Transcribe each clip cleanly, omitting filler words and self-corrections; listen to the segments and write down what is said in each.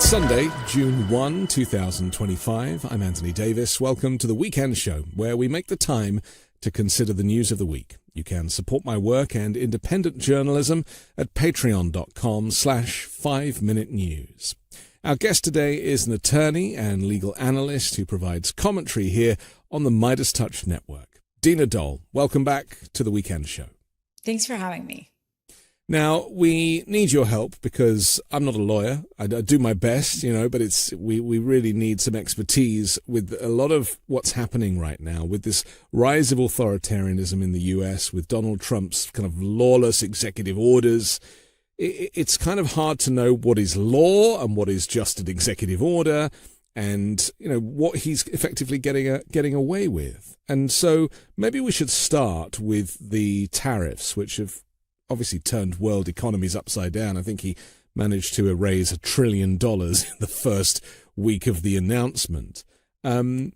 It's Sunday, June 1, 2025. I'm Anthony Davis. Welcome to the Weekend Show, where we make the time to consider the news of the week. You can support my work and independent journalism at patreon.com/5minutenews. Our guest today is an attorney and legal analyst who provides commentary here on the MeidasTouch network. Dina Doll, welcome back to the Weekend Show. Thanks for having me. Now, we need your help because I'm not a lawyer. I do my best, but we really need some expertise with a lot of what's happening right now with this rise of authoritarianism in the US, with Donald Trump's kind of lawless executive orders. It's kind of hard to know what is law and what is just an executive order and, what he's effectively getting away with. And so maybe we should start with the tariffs, which have obviously turned world economies upside down. I think he managed to erase $1 trillion in the first week of the announcement. There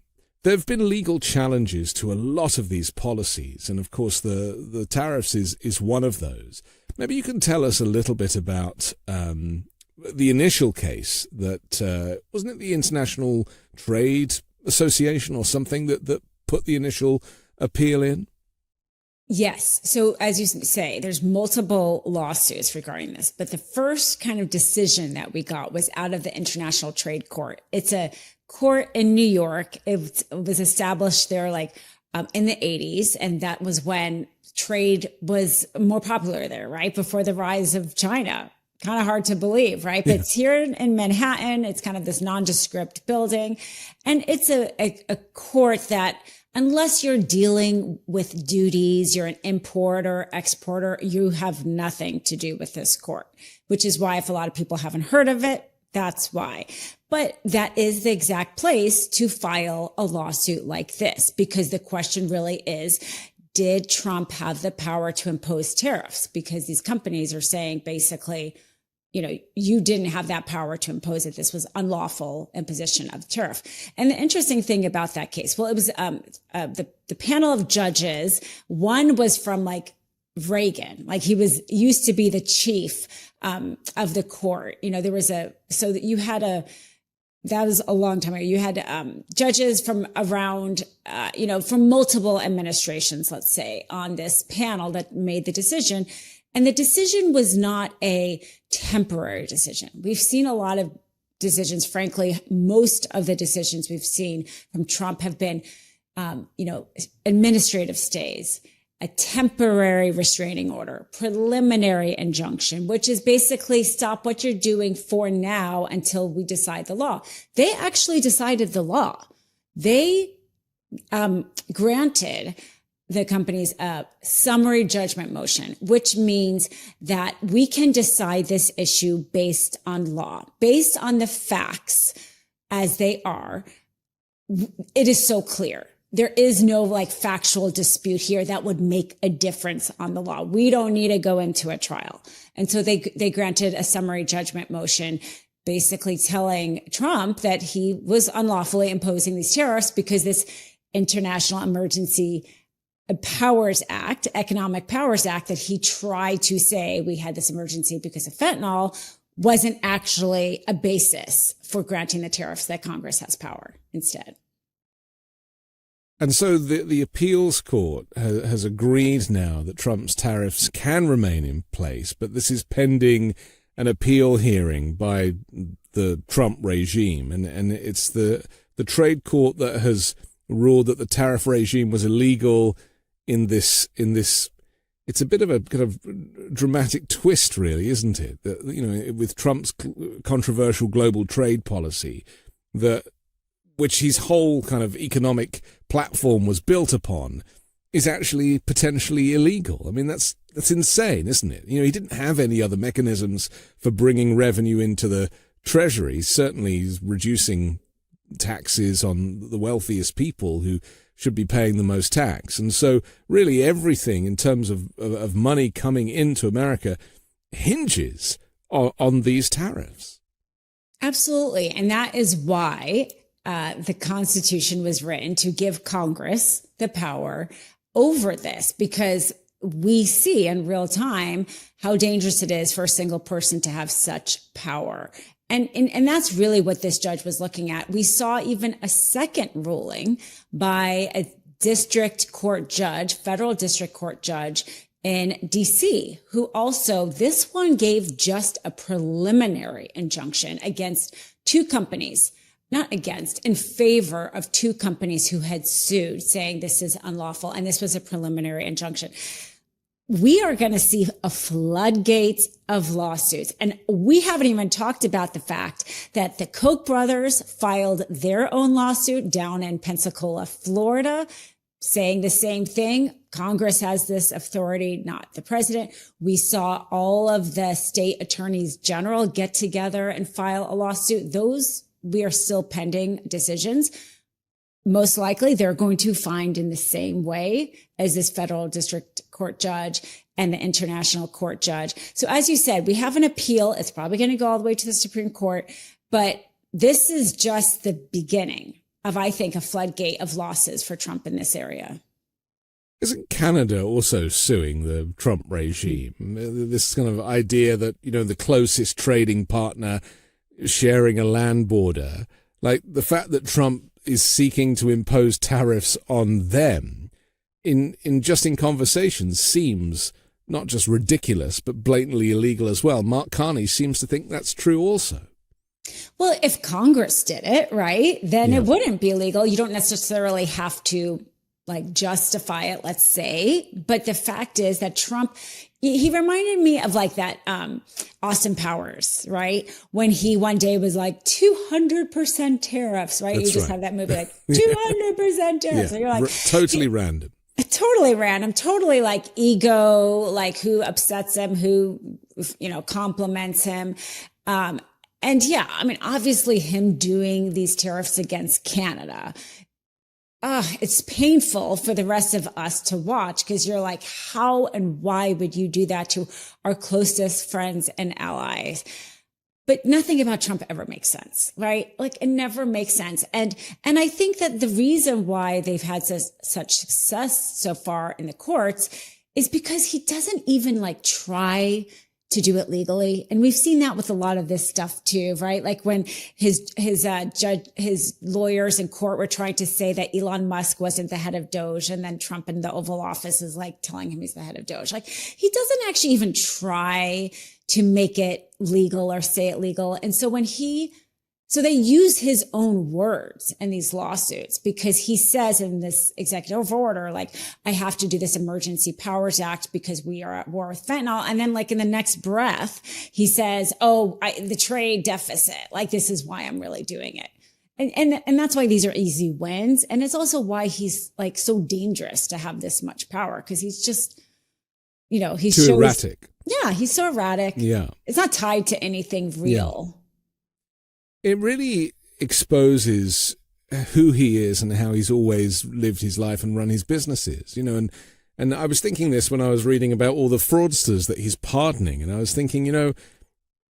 have been legal challenges to a lot of these policies, and of course the tariffs is one of those. Maybe you can tell us a little bit about the initial case that, wasn't it the International Trade Association or something that put the initial appeal in? Yes. So as you say, there's multiple lawsuits regarding this, but the first kind of decision that we got was out of the International Trade Court. It's a court in New York. It was established there in the 80s. And that was when trade was more popular there, right? Before the rise of China. Kind of hard to believe, right? But it's here in Manhattan. It's kind of this nondescript building. And it's a court that, unless you're dealing with duties, you're an importer, exporter, you have nothing to do with this court, which is why if a lot of people haven't heard of it, that's why. But that is the exact place to file a lawsuit like this, because the question really is, did Trump have the power to impose tariffs? Because these companies are saying basically, you didn't have that power to impose it. This was unlawful imposition of the tariff. And the interesting thing about that case, well, it was the panel of judges. One was from Reagan, he used to be the chief of the court. That was a long time ago. You had judges from around, from multiple administrations, let's say, on this panel that made the decision. And the decision was not a temporary decision. We've seen a lot of decisions. Frankly, most of the decisions we've seen from Trump have been, administrative stays, a temporary restraining order, preliminary injunction, which is basically stop what you're doing for now until we decide the law. They actually decided the law. They granted the company's summary judgment motion, which means that we can decide this issue based on law, based on the facts as they are. It is so clear. There is no factual dispute here that would make a difference on the law. We don't need to go into a trial. And so they granted a summary judgment motion, basically telling Trump that he was unlawfully imposing these tariffs because this International Emergency Powers Act, Economic Powers Act, that he tried to say we had this emergency because of fentanyl, wasn't actually a basis for granting the tariffs, that Congress has power instead. And so the appeals court has agreed now that Trump's tariffs can remain in place, but this is pending an appeal hearing by the Trump regime. And it's the trade court that has ruled that the tariff regime was illegal in this, it's a bit of a kind of dramatic twist, really, isn't it? That, with Trump's controversial global trade policy, which his whole kind of economic platform was built upon, is actually potentially illegal. I mean, that's insane, isn't it? He didn't have any other mechanisms for bringing revenue into the Treasury. Certainly, he's reducing taxes on the wealthiest people who should be paying the most tax. And so really everything in terms of money coming into America hinges on these tariffs. Absolutely. And that is why the Constitution was written, to give Congress the power over this, because we see in real time how dangerous it is for a single person to have such power. And that's really what this judge was looking at. We saw even a second ruling by a district court judge, federal district court judge in DC, who also, this one gave just a preliminary injunction against two companies, not against, in favor of two companies who had sued, saying this is unlawful. And this was a preliminary injunction. We are going to see a floodgates of lawsuits. And we haven't even talked about the fact that the Koch brothers filed their own lawsuit down in Pensacola, Florida, saying the same thing. Congress has this authority, not the president. We saw all of the state attorneys general get together and file a lawsuit. Those, we are still pending decisions. Most likely they're going to find in the same way as this federal district court judge and the international court judge. So as you said, we have an appeal. It's probably going to go all the way to the Supreme Court, but this is just the beginning of, I think, a floodgate of losses for Trump in this area. Isn't Canada also suing the Trump regime? This kind of idea that, you know, the closest trading partner sharing a land border, like the fact that Trump is seeking to impose tariffs on them in conversations seems not just ridiculous, but blatantly illegal as well. Mark Carney seems to think that's true also. Well, if Congress did it, right, then it wouldn't be illegal. You don't necessarily have to justify it, let's say. But the fact is that Trump, he reminded me of that Austin Powers, right? When he one day was like 200% tariffs, right? That's you just right. have that movie 200% tariffs. Yeah. So you're like, totally random. Totally random, totally ego, who upsets him, who, compliments him. And yeah, I mean, obviously him doing these tariffs against Canada, it's painful for the rest of us to watch, because you're like, how and why would you do that to our closest friends and allies? But nothing about Trump ever makes sense, right? It never makes sense. And I think that the reason why they've had such success so far in the courts is because he doesn't even try to do it legally. And we've seen that with a lot of this stuff too, right? When his lawyers in court were trying to say that Elon Musk wasn't the head of Doge, and then Trump in the Oval Office is telling him he's the head of Doge. He doesn't actually even try to make it legal or say it legal. And so so they use his own words in these lawsuits, because he says in this executive order, I have to do this Emergency Powers Act because we are at war with fentanyl. And then in the next breath, he says, the trade deficit, this is why I'm really doing it. And that's why these are easy wins. And it's also why he's so dangerous to have this much power, because he's just, he's too erratic. Yeah, he's so erratic. Yeah. It's not tied to anything real. Yeah. It really exposes who he is and how he's always lived his life and run his businesses, and I was thinking this when I was reading about all the fraudsters that he's pardoning, and I was thinking,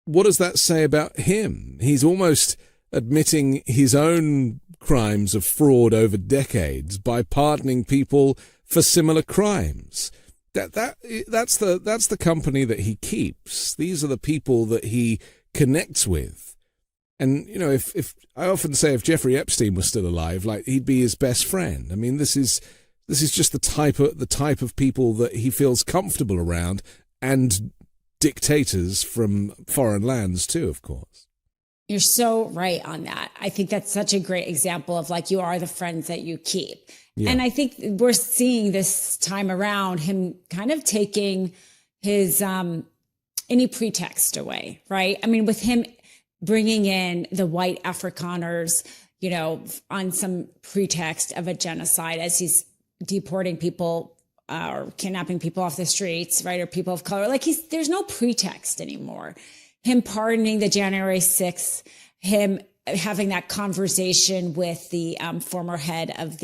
what does that say about him? He's almost admitting his own crimes of fraud over decades by pardoning people for similar crimes. That's the company that he keeps. These are the people that he connects with. And, if I often say if Jeffrey Epstein was still alive, he'd be his best friend. I mean, this is just the type of people that he feels comfortable around, and dictators from foreign lands too, of course. You're so right on that. I think that's such a great example of you are the friends that you keep. Yeah. And I think we're seeing this time around him kind of taking his any pretext away, right? I mean, with him bringing in the white Afrikaners, on some pretext of a genocide, as he's deporting people or kidnapping people off the streets, right? Or people of color. There's no pretext anymore. Him pardoning the January 6th, him having that conversation with the former head of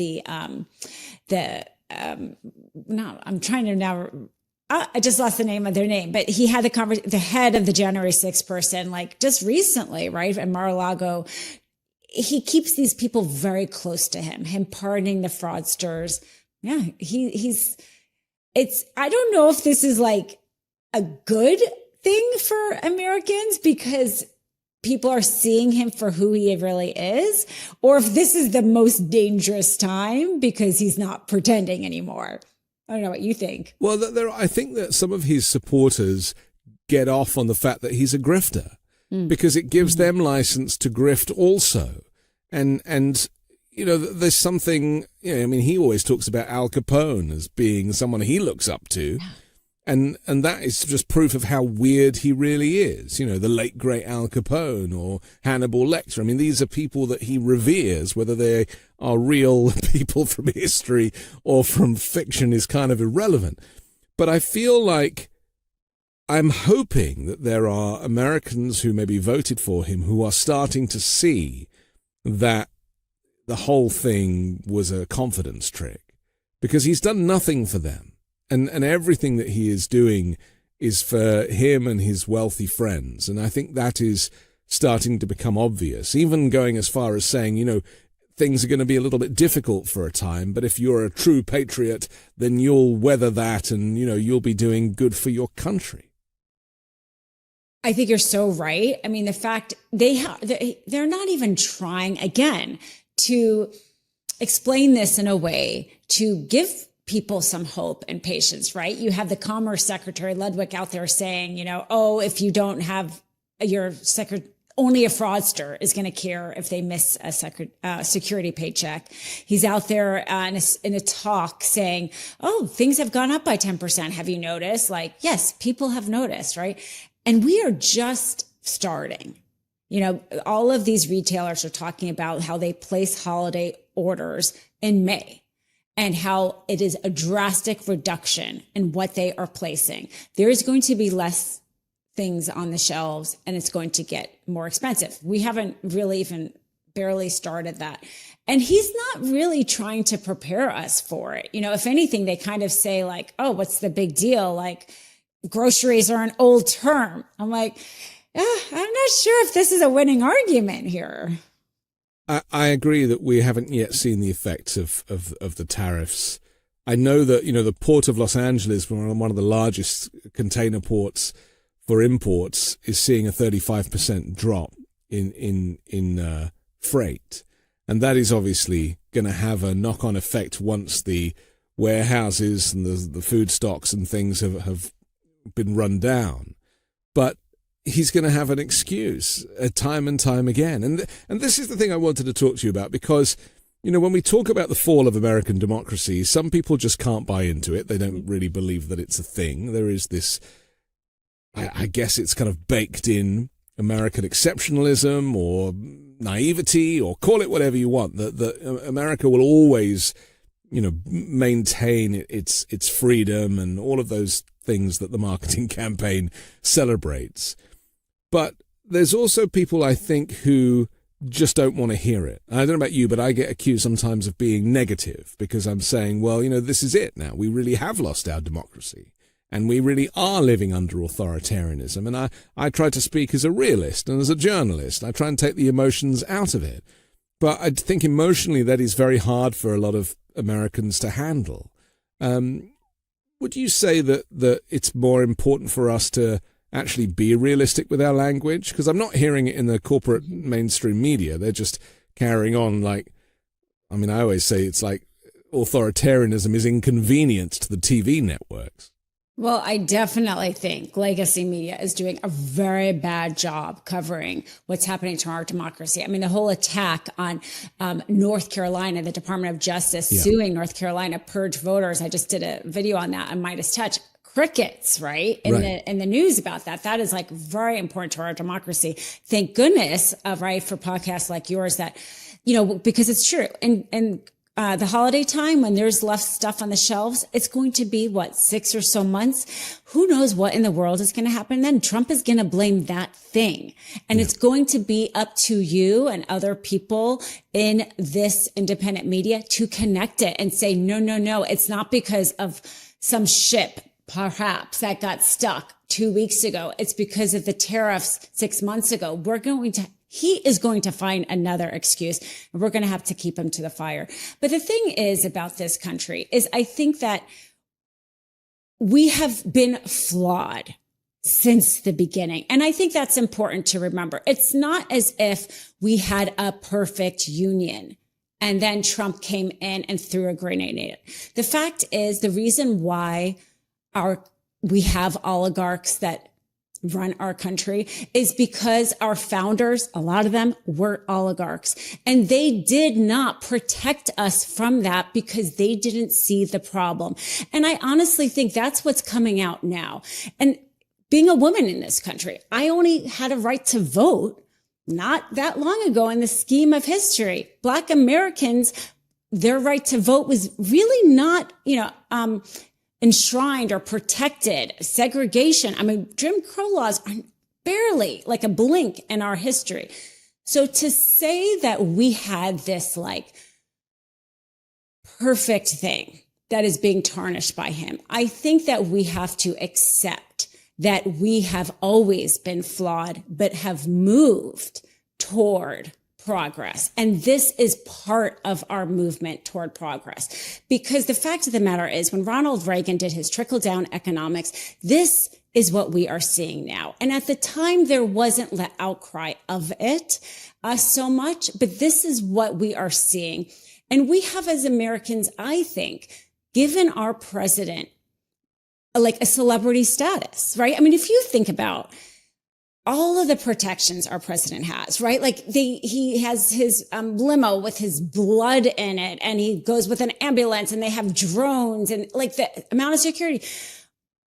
I just lost the name of their name, but he had the head of the January 6th person, just recently, right? And Mar-a-Lago, he keeps these people very close to him pardoning the fraudsters. Yeah, I don't know if this is a good thing for Americans, because people are seeing him for who he really is, or if this is the most dangerous time because he's not pretending anymore. I don't know what you think. Well, I think that some of his supporters get off on the fact that he's a grifter because it gives them license to grift also. And there's something, I mean, he always talks about Al Capone as being someone he looks up to. And that is just proof of how weird he really is. The late, great Al Capone or Hannibal Lecter. I mean, these are people that he reveres, whether they are real people from history or from fiction is kind of irrelevant. But I feel like I'm hoping that there are Americans who maybe voted for him who are starting to see that the whole thing was a confidence trick because he's done nothing for them. And everything that he is doing is for him and his wealthy friends. And I think that is starting to become obvious, even going as far as saying, things are going to be a little bit difficult for a time, but if you're a true patriot, then you'll weather that and, you'll be doing good for your country. I think you're so right. I mean, the fact they're not even trying, again, to explain this in a way to give people some hope and patience, right? You have the Commerce Secretary Ludwig out there saying, if you don't have your only a fraudster is going to care if they miss a security paycheck. He's out there in a talk saying, things have gone up by 10%. Have you noticed? Like, yes, people have noticed, right? And we are just starting. All of these retailers are talking about how they place holiday orders in May, and how it is a drastic reduction in what they are placing. There is going to be less things on the shelves and it's going to get more expensive. We haven't really even barely started that. And he's not really trying to prepare us for it. If anything, they kind of say like, what's the big deal? Like groceries are an old term. I'm like, I'm not sure if this is a winning argument here. I agree that we haven't yet seen the effects of the tariffs. I know that, the port of Los Angeles, one of the largest container ports for imports, is seeing a 35% drop in freight. And that is obviously going to have a knock-on effect once the warehouses and the food stocks and things have been run down. But he's going to have an excuse time and time again. And this is the thing I wanted to talk to you about because, when we talk about the fall of American democracy, some people just can't buy into it. They don't really believe that it's a thing. There is this, I guess it's kind of baked in American exceptionalism or naivety or call it whatever you want, that America will always, maintain its freedom and all of those things that the marketing campaign celebrates. But there's also people, I think, who just don't want to hear it. I don't know about you, but I get accused sometimes of being negative because I'm saying, well, this is it now. We really have lost our democracy and we really are living under authoritarianism. And I try to speak as a realist and as a journalist. I try and take the emotions out of it. But I think emotionally that is very hard for a lot of Americans to handle. Would you say that it's more important for us to actually be realistic with our language? Because I'm not hearing it in the corporate mainstream media. They're just carrying on I always say it's like authoritarianism is inconvenient to the TV networks. Well, I definitely think legacy media is doing a very bad job covering what's happening to our democracy. I mean, the whole attack on North Carolina, the Department of Justice suing North Carolina purge voters. I just did a video on that on MeidasTouch. Crickets, right? In the news about that. That is very important to our democracy. Thank goodness, right, for podcasts like yours that, because it's true. And the holiday time when there's left stuff on the shelves, it's going to be 6 or so months. Who knows what in the world is going to happen then? Trump is going to blame that thing. And it's going to be up to you and other people in this independent media to connect it and say, no, it's not because of some ship perhaps that got stuck 2 weeks ago. It's because of the tariffs 6 months ago. He is going to find another excuse and we're going to have to keep him to the fire. But the thing is about this country is I think that we have been flawed since the beginning. And I think that's important to remember. It's not as if we had a perfect union and then Trump came in and threw a grenade at it. The fact is, the reason why we have oligarchs that run our country is because our founders, a lot of them were oligarchs, and they did not protect us from that because they didn't see the problem. And I honestly think that's what's coming out now. And being a woman in this country, I only had a right to vote not that long ago in the scheme of history. Black Americans, their right to vote was really not, enshrined or protected. Segregation. I mean, Jim Crow laws are barely like a blink in our history. So to say that we had this like perfect thing that is being tarnished by him, I think that we have to accept that we have always been flawed, but have moved toward progress. And this is part of our movement toward progress. Because the fact of the matter is, when Ronald Reagan did his trickle-down economics, this is what we are seeing now. And at the time, there wasn't the outcry of it so much, but this is what we are seeing. And we have, as Americans, I think, given our president like a celebrity status, right? I mean, if you think about all of the protections our president has, right? Like he has his limo with his blood in it, and he goes with an ambulance, and they have drones, and like the amount of security.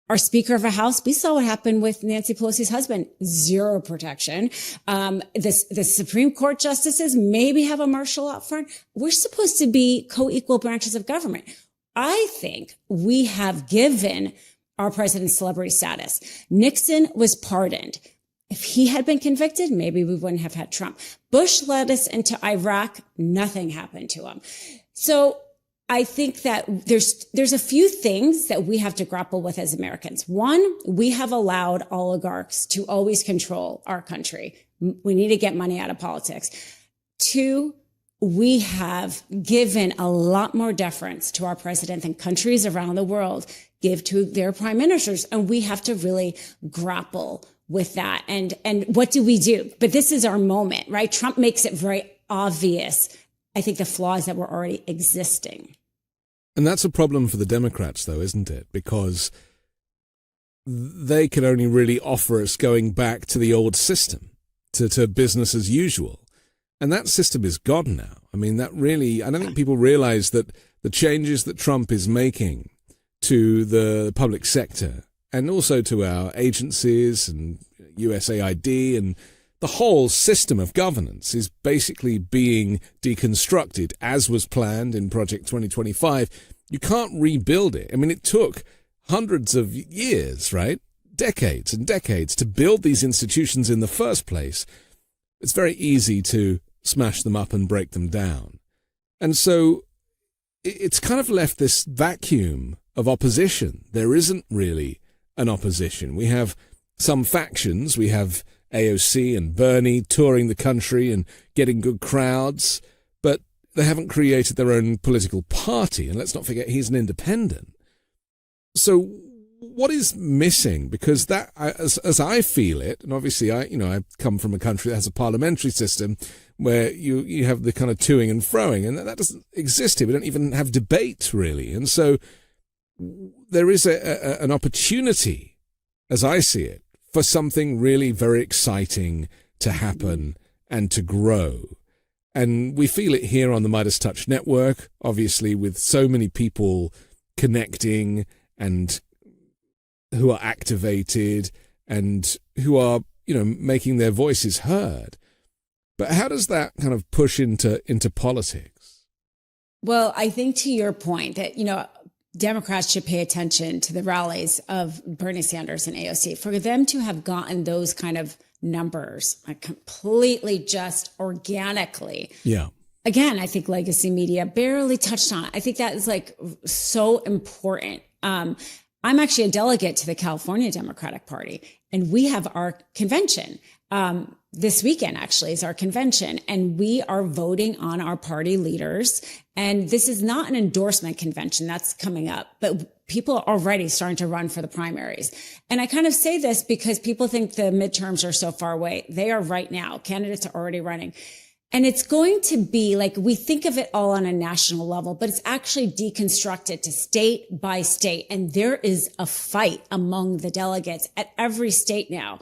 Our Speaker of the House, we saw what happened with Nancy Pelosi's husband, zero protection. The Supreme Court justices maybe have a marshal out front. We're supposed to be co-equal branches of government. I think we have given our president celebrity status. Nixon was pardoned. If he had been convicted, maybe we wouldn't have had Trump. Bush led us into Iraq. Nothing happened to him. So I think that there's a few things that we have to grapple with as Americans. One, we have allowed oligarchs to always control our country. We need to get money out of politics. Two, we have given a lot more deference to our president than countries around the world give to their prime ministers. And we have to really grapple with that. And what do we do? But this is our moment, right? Trump makes it very obvious, I think, the flaws that were already existing. And that's a problem for the Democrats, though, isn't it? Because they can only really offer us going back to the old system, to business as usual. And that system is gone now. I mean, I don't think people realize that the changes that Trump is making to the public sector and also to our agencies and USAID and the whole system of governance is basically being deconstructed, as was planned in Project 2025. You can't rebuild it. I mean, it took hundreds of years, right? Decades and decades to build these institutions in the first place. It's very easy to smash them up and break them down. And so it's kind of left this vacuum of opposition. There isn't really an opposition. We have some factions. We have AOC and Bernie touring the country and getting good crowds, but they haven't created their own political party. And let's not forget, he's an independent. So what is missing? Because that, as I feel it, and obviously I come from a country that has a parliamentary system where you have the kind of toing and froing, and that doesn't exist here. We don't even have debate, really. And so there is an opportunity, as I see it, for something really very exciting to happen and to grow. And we feel it here on the MeidasTouch network, obviously, with so many people connecting and who are activated and who are, making their voices heard. But how does that kind of push into politics? Well, I think to your point that, Democrats should pay attention to the rallies of Bernie Sanders and AOC. For them to have gotten those kind of numbers completely just organically. Yeah. Again, I think legacy media barely touched on it. I think that is so important. I'm actually a delegate to the California Democratic Party, and we have our convention. This weekend actually is our convention, and we are voting on our party leaders. And this is not an endorsement convention that's coming up, but people are already starting to run for the primaries. And I kind of say this because people think the midterms are so far away. They are right now. Candidates are already running. And it's going to be like, we think of it all on a national level, but it's actually deconstructed to state by state. And there is a fight among the delegates at every state now.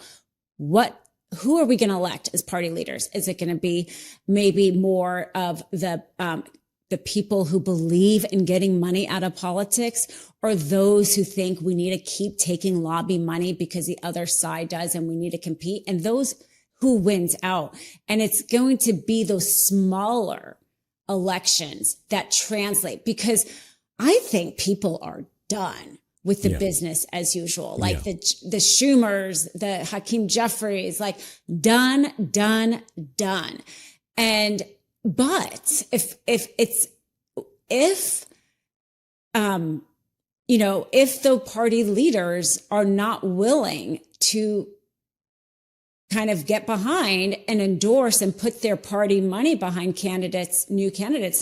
Who are we going to elect as party leaders? Is it going to be maybe more of the people who believe in getting money out of politics, or those who think we need to keep taking lobby money because the other side does and we need to compete? And those who wins out. And it's going to be those smaller elections that translate, because I think people are done with the business as usual, like the Schumers, the Hakeem Jeffries, like done. And, but if the party leaders are not willing to kind of get behind and endorse and put their party money behind new candidates, and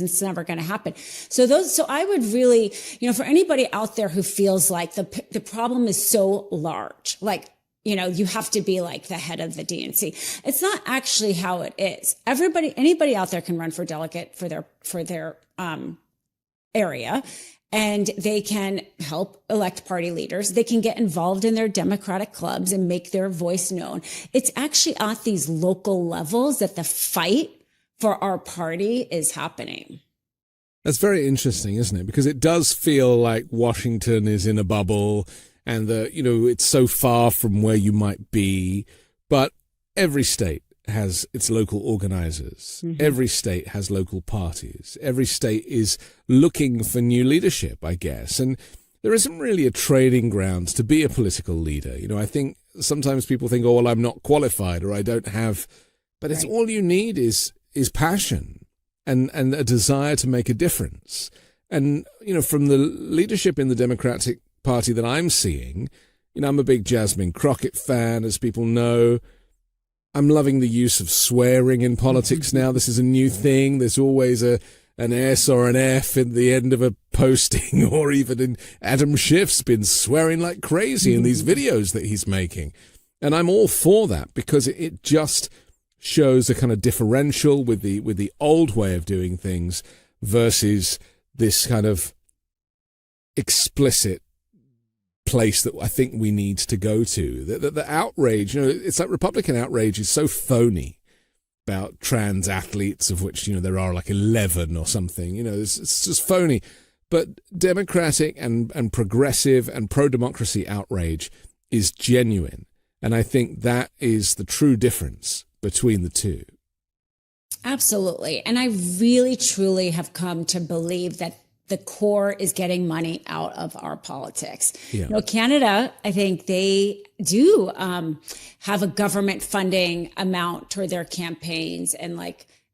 it's never going to happen. So I would really, for anybody out there who feels like the problem is so large, like, you have to be like the head of the DNC. It's not actually how it is. Anybody out there can run for delegate for their area. And they can help elect party leaders. They can get involved in their Democratic clubs and make their voice known. It's actually at these local levels that the fight for our party is happening. That's very interesting, isn't it? Because it does feel like Washington is in a bubble and it's so far from where you might be. But every state has its local organizers. Mm-hmm. Every state has local parties. Every state is looking for new leadership, I guess. And there isn't really a trading ground to be a political leader. I think sometimes people think, oh, well, I'm not qualified or I don't have, but it's all you need is passion and a desire to make a difference. And, from the leadership in the Democratic Party that I'm seeing, I'm a big Jasmine Crockett fan, as people know. I'm loving the use of swearing in politics now. This is a new thing. There's always an S or an F in the end of a posting, or even in Adam Schiff's been swearing like crazy in these videos that he's making. And I'm all for that because it just shows a kind of differential with the old way of doing things versus this kind of explicit place that I think we need to go to. The outrage, it's like Republican outrage is so phony about trans athletes, of which, there are like 11 or something, it's just phony. But Democratic and progressive and pro-democracy outrage is genuine. And I think that is the true difference between the two. Absolutely. And I really, truly have come to believe that the core is getting money out of our politics. Yeah. Canada, I think they do have a government funding amount toward their campaigns. And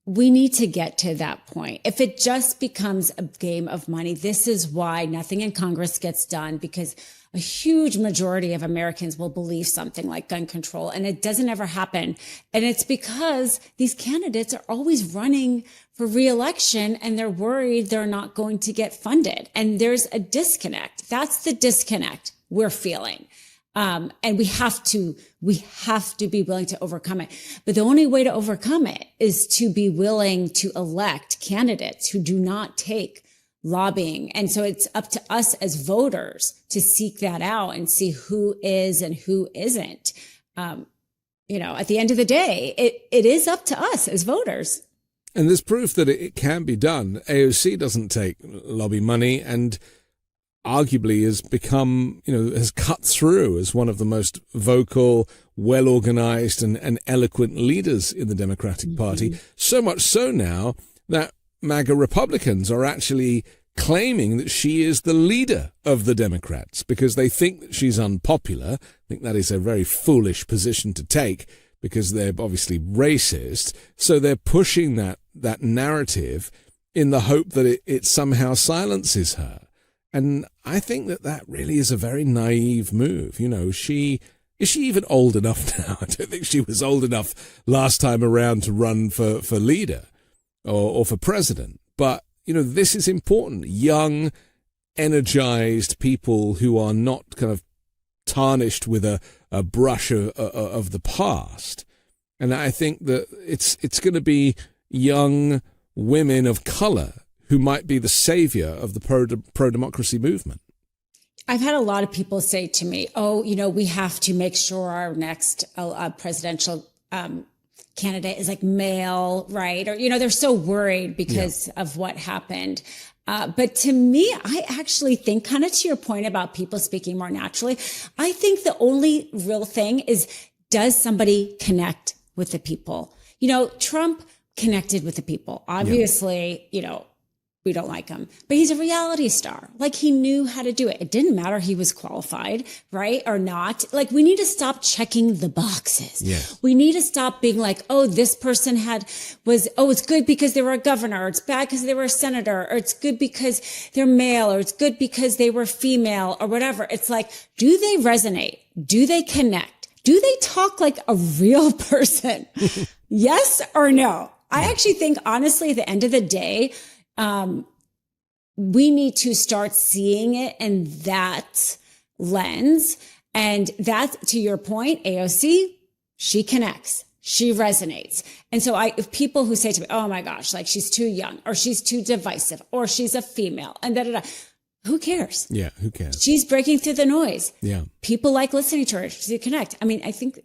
we need to get to that point. If it just becomes a game of money, this is why nothing in Congress gets done, because a huge majority of Americans will believe something like gun control, and it doesn't ever happen. And it's because these candidates are always running for re-election and they're worried they're not going to get funded. And there's a disconnect. That's the disconnect we're feeling. And we have to be willing to overcome it. But the only way to overcome it is to be willing to elect candidates who do not take lobbying. And so it's up to us as voters to seek that out and see who is and who isn't. At the end of the day, it is up to us as voters. And there's proof that it can be done. AOC doesn't take lobby money and arguably has become, has cut through as one of the most vocal, well-organized and eloquent leaders in the Democratic Party. So much so now that MAGA Republicans are actually claiming that she is the leader of the Democrats because they think that she's unpopular. I think that is a very foolish position to take because they're obviously racist. So they're pushing that narrative in the hope that it somehow silences her. And I think that really is a very naive move. You know, is she even old enough now? I don't think she was old enough last time around to run for leader or for president. But, you know, this is important. Young, energized people who are not kind of tarnished with a brush of the past. And I think that it's going to be young women of color who might be the savior of the pro-democracy movement. I've had a lot of people say to me, oh, you know, we have to make sure our next presidential candidate is like male, right? Or, you know, they're so worried because of what happened. But to me, I actually think, kind of to your point about people speaking more naturally, I think the only real thing is, does somebody connect with the people? You know, Trump connected with the people. Obviously, you know, we don't like him, but he's a reality star. Like, he knew how to do it. It didn't matter he was qualified, right? Or not. Like, we need to stop checking the boxes. Yes. We need to stop being like, oh, this person it's good because they were a governor, or it's bad because they were a senator, or it's good because they're male, or it's good because they were female, or whatever. It's like, do they resonate? Do they connect? Do they talk like a real person? Yes or no? I actually think, honestly, at the end of the day, we need to start seeing it in that lens. And that, to your point, AOC, she connects, she resonates. And so if people who say to me, oh my gosh, like, she's too young, or she's too divisive, or she's a female, and who cares? Yeah, who cares? She's breaking through the noise. Yeah. People like listening to her. She connect. I mean, I think,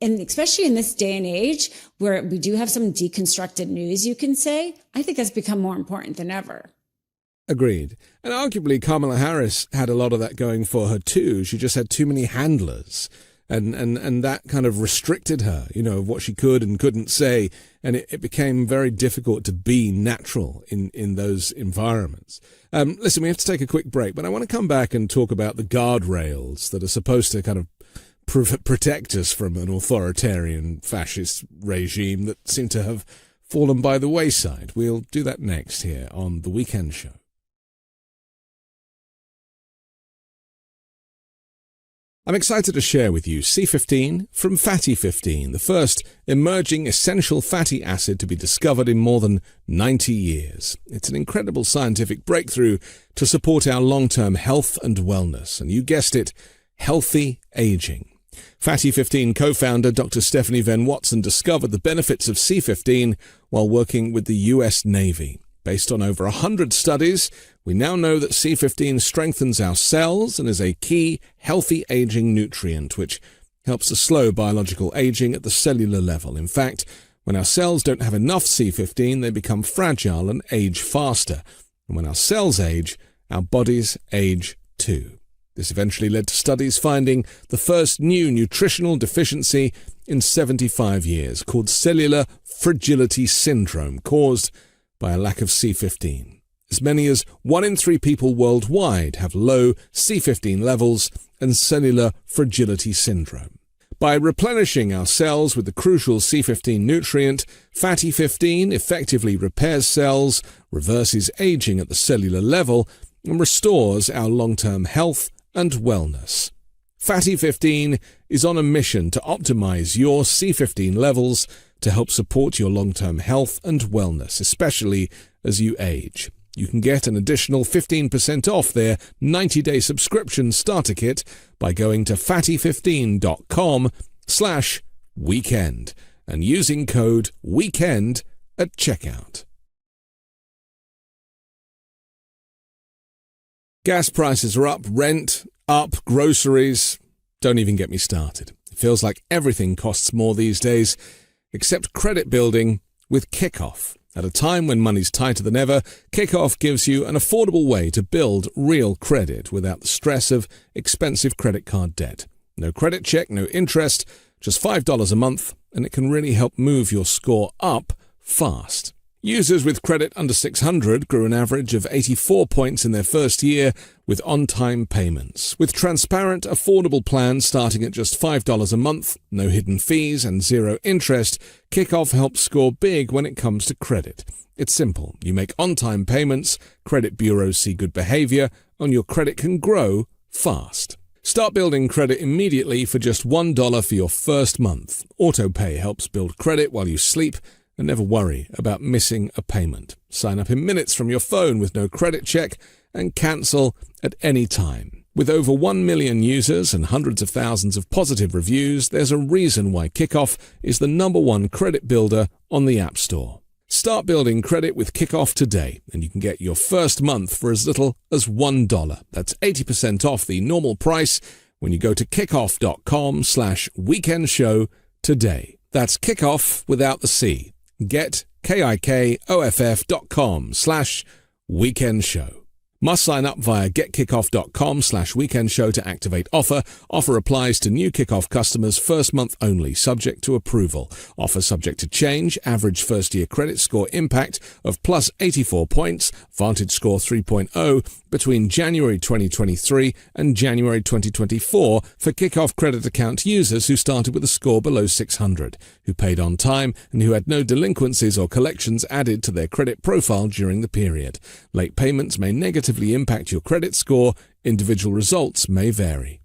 and especially in this day and age where we do have some deconstructed news, you can say, I think that's become more important than ever. Agreed. And arguably Kamala Harris had a lot of that going for her too. She just had too many handlers, and that kind of restricted her, you know, of what she could and couldn't say. And it became very difficult to be natural in those environments. Listen, we have to take a quick break, but I want to come back and talk about the guardrails that are supposed to kind of protect us from an authoritarian fascist regime that seem to have fallen by the wayside. We'll do that next here on The Weekend Show. I'm excited to share with you C15 from Fatty 15, the first emerging essential fatty acid to be discovered in more than 90 years. It's an incredible scientific breakthrough to support our long-term health and wellness, and you guessed it, healthy aging. Fatty 15 co-founder Dr. Stephanie Venn Watson discovered the benefits of C15 while working with the US Navy. Based on over 100 studies, we now know that C15 strengthens our cells and is a key healthy aging nutrient, which helps to slow biological aging at the cellular level. In fact, when our cells don't have enough C15, they become fragile and age faster. And when our cells age, our bodies age too. This eventually led to studies finding the first new nutritional deficiency in 75 years, called cellular fragility syndrome, caused by a lack of C15. As many as 1 in 3 people worldwide have low C15 levels and cellular fragility syndrome. By replenishing our cells with the crucial C15 nutrient, Fatty 15 effectively repairs cells, reverses aging at the cellular level, and restores our long-term health and wellness. Fatty 15 is on a mission to optimize your C15 levels to help support your long-term health and wellness, especially as you age. You can get an additional 15% off their 90-day subscription starter kit by going to fatty15.com/weekend and using code WEEKEND at checkout. Gas prices are up, rent up, groceries. Don't even get me started. It feels like everything costs more these days, except credit building with Kickoff. At a time when money's tighter than ever, Kickoff gives you an affordable way to build real credit without the stress of expensive credit card debt. No credit check, no interest, just $5 a month, and it can really help move your score up fast. Users with credit under 600 grew an average of 84 points in their first year with on-time payments. With transparent, affordable plans starting at just $5 a month, no hidden fees and zero interest, Kickoff helps score big when it comes to credit. It's simple. You make on-time payments, credit bureaus see good behavior, and your credit can grow fast. Start building credit immediately for just $1 for your first month. AutoPay helps build credit while you sleep and never worry about missing a payment. Sign up in minutes from your phone with no credit check and cancel at any time. With over 1 million users and hundreds of thousands of positive reviews, there's a reason why Kickoff is the #1 credit builder on the App Store. Start building credit with Kickoff today, and you can get your first month for as little as $1. That's 80% off the normal price when you go to kickoff.com/weekendshow today. That's Kickoff without the C. Get kickoff.com/weekendshow. Must sign up via getkickoff.com/weekendshow to activate offer. Offer applies to new Kickoff customers first month only, subject to approval. Offer subject to change. Average first year credit score impact of plus 84 points. Vantage score 3.0 between January 2023 and January 2024 for Kickoff credit account users who started with a score below 600, who paid on time and who had no delinquencies or collections added to their credit profile during the period. Late payments may negatively impact your credit score. Individual results may vary.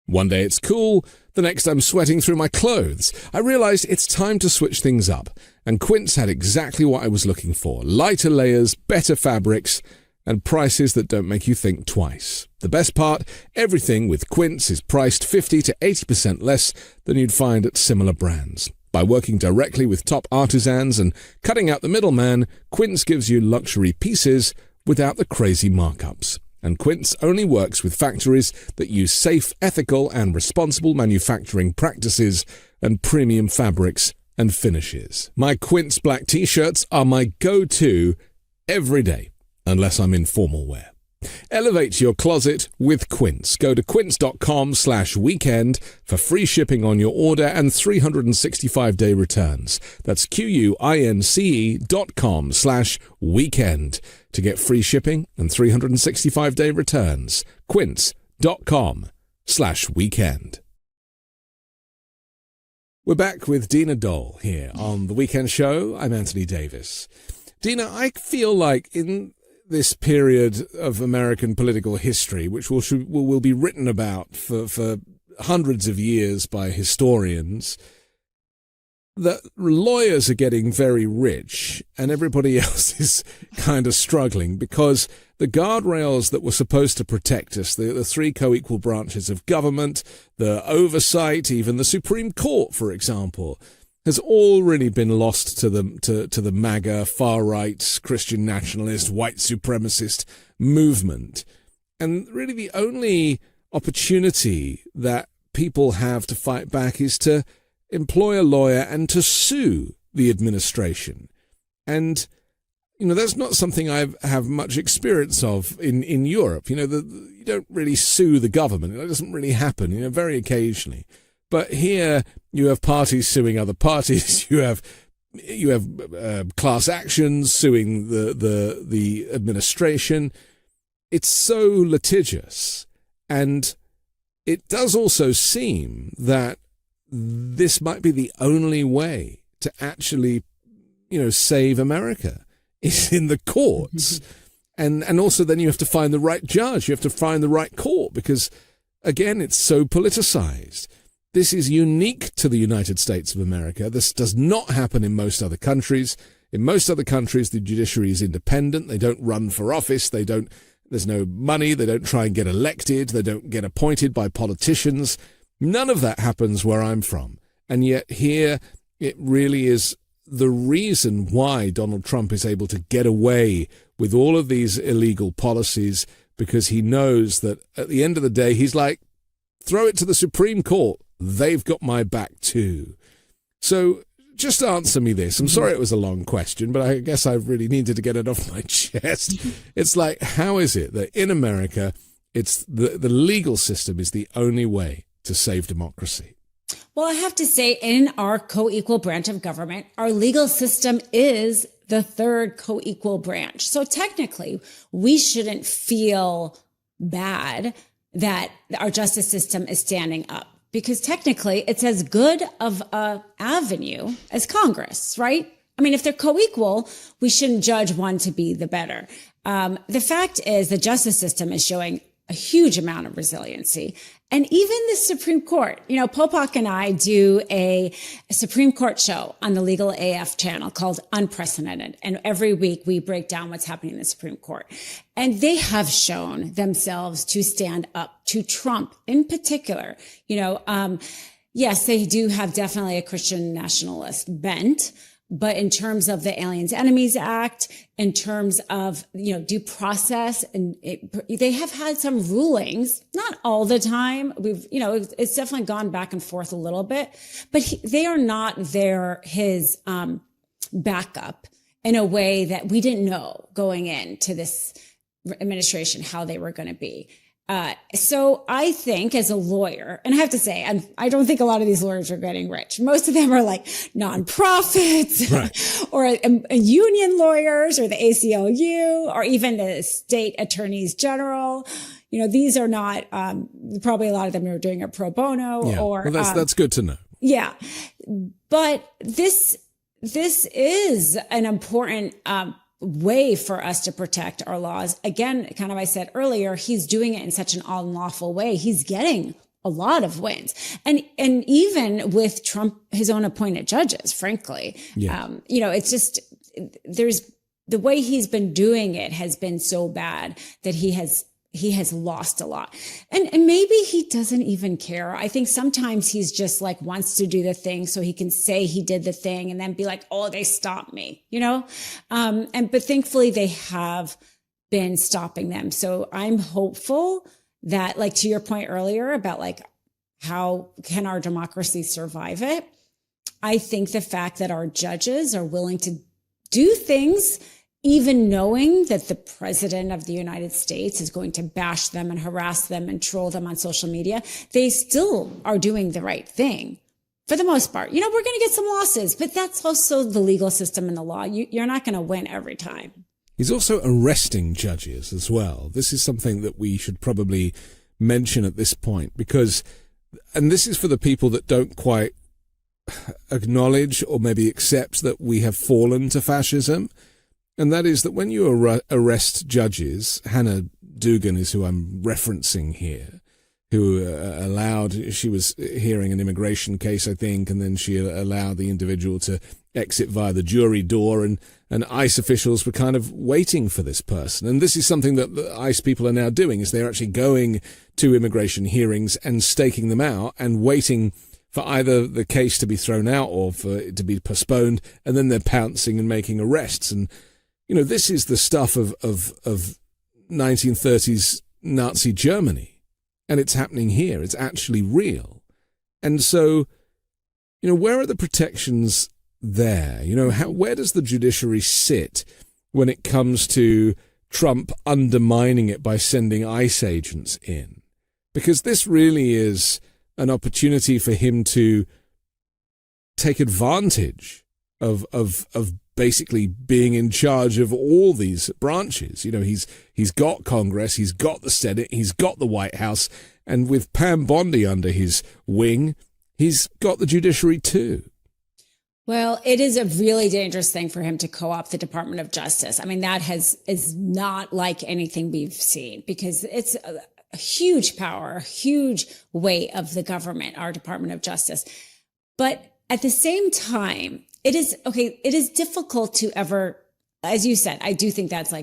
One day it's cool, the next I'm sweating through my clothes. I realized it's time to switch things up, and Quince had exactly what I was looking for. Lighter layers, better fabrics, and prices that don't make you think twice. The best part, everything with Quince is priced 50 to 80% less than you'd find at similar brands. By working directly with top artisans and cutting out the middleman, Quince gives you luxury pieces without the crazy markups. And Quince only works with factories that use safe, ethical, and responsible manufacturing practices and premium fabrics and finishes. My Quince black t-shirts are my go-to every day, unless I'm in formal wear. Elevate your closet with Quince. Go to quince.com/weekend for free shipping on your order and 365-day returns. That's QUINCE.com/weekend to get free shipping and 365-day returns. Quince.com/weekend. We're back with Dina Doll here on The Weekend Show. I'm Anthony Davis. Dina, I feel like in this period of American political history, which will be written about for hundreds of years by historians, that lawyers are getting very rich and everybody else is kind of struggling because the guardrails that were supposed to protect us, the three co-equal branches of government, the oversight, even the Supreme Court, for example, has already been lost to the MAGA, far-right, Christian nationalist, white supremacist movement. And really the only opportunity that people have to fight back is to employ a lawyer and to sue the administration. And, that's not something I have much experience of in Europe. You don't really sue the government. It doesn't really happen, very occasionally. But here you have parties suing other parties. You have class actions suing the administration. It's so litigious, and it does also seem that this might be the only way to actually, save America is in the courts, and also then you have to find the right judge. You have to find the right court because, again, it's so politicized. This is unique to the United States of America. This does not happen in most other countries. In most other countries, the judiciary is independent. They don't run for office. There's no money. They don't try and get elected. They don't get appointed by politicians. None of that happens where I'm from. And yet here, it really is the reason why Donald Trump is able to get away with all of these illegal policies, because he knows that at the end of the day, he's like, throw it to the Supreme Court. They've got my back too. So just answer me this. I'm sorry it was a long question, but I guess I really needed to get it off my chest. It's like, how is it that in America, it's the legal system is the only way to save democracy? Well, I have to say, in our co-equal branch of government, our legal system is the third co-equal branch. So technically, we shouldn't feel bad that our justice system is standing up, because technically it's as good of a avenue as Congress, right? I mean, if they're co-equal, we shouldn't judge one to be the better. The fact is the justice system is showing a huge amount of resiliency. And even the Supreme Court, Popok and I do a Supreme Court show on the Legal AF channel called Unprecedented. And every week we break down what's happening in the Supreme Court. And they have shown themselves to stand up to Trump in particular. Yes, they do have definitely a Christian nationalist bent. But in terms of the Aliens Enemies Act, in terms of, due process, and they have had some rulings, not all the time. It's definitely gone back and forth a little bit, but they are not his backup in a way that we didn't know going into this administration how they were going to be. So I think as a lawyer, and I have to say, I don't think a lot of these lawyers are getting rich. Most of them are like nonprofits, right, or union lawyers or the ACLU or even the state attorneys general. These are not, probably a lot of them are doing it pro bono Well, that's good to know. Yeah. But this is an important, way for us to protect our laws. Again, kind of I said earlier, he's doing it in such an unlawful way. He's getting a lot of wins. And even with Trump, his own appointed judges, frankly, it's just, there's the way he's been doing it has been so bad that he has lost a lot. And maybe he doesn't even care. I think sometimes he's just like wants to do the thing so he can say he did the thing and then be like, oh, they stopped me, but thankfully they have been stopping them. So I'm hopeful that, like, to your point earlier about like, how can our democracy survive it? I think the fact that our judges are willing to do things even knowing that the president of the United States is going to bash them and harass them and troll them on social media, they still are doing the right thing for the most part. We're going to get some losses, but that's also the legal system and the law. You're not going to win every time. He's also arresting judges as well. This is something that we should probably mention at this point and this is for the people that don't quite acknowledge or maybe accept that we have fallen to fascism. And that is that when you arrest judges, Hannah Dugan is who I'm referencing here, who she was hearing an immigration case, I think, and then she allowed the individual to exit via the jury door, and ICE officials were kind of waiting for this person. And this is something that the ICE people are now doing, is they're actually going to immigration hearings and staking them out and waiting for either the case to be thrown out or for it to be postponed, and then they're pouncing and making arrests. And this is the stuff of 1930s Nazi Germany, and it's happening here. It's actually real. And so, where are the protections there? Where does the judiciary sit when it comes to Trump undermining it by sending ICE agents in? Because this really is an opportunity for him to take advantage of basically being in charge of all these branches. He's got Congress, he's got the Senate, he's got the White House, and with Pam Bondi under his wing, he's got the judiciary too. Well, it is a really dangerous thing for him to co-opt the Department of Justice. I mean, that is not like anything we've seen, because it's a huge power, a huge weight of the government, our Department of Justice. But at the same time, it is difficult to ever, as you said, I do think that's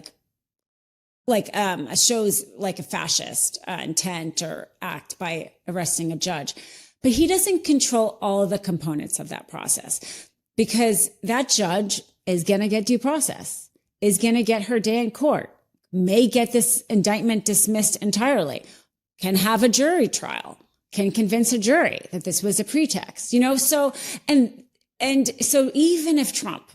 shows like a fascist intent or act by arresting a judge. But he doesn't control all of the components of that process, because that judge is going to get due process, is going to get her day in court, may get this indictment dismissed entirely, can have a jury trial, can convince a jury that this was a pretext, And so even if Trump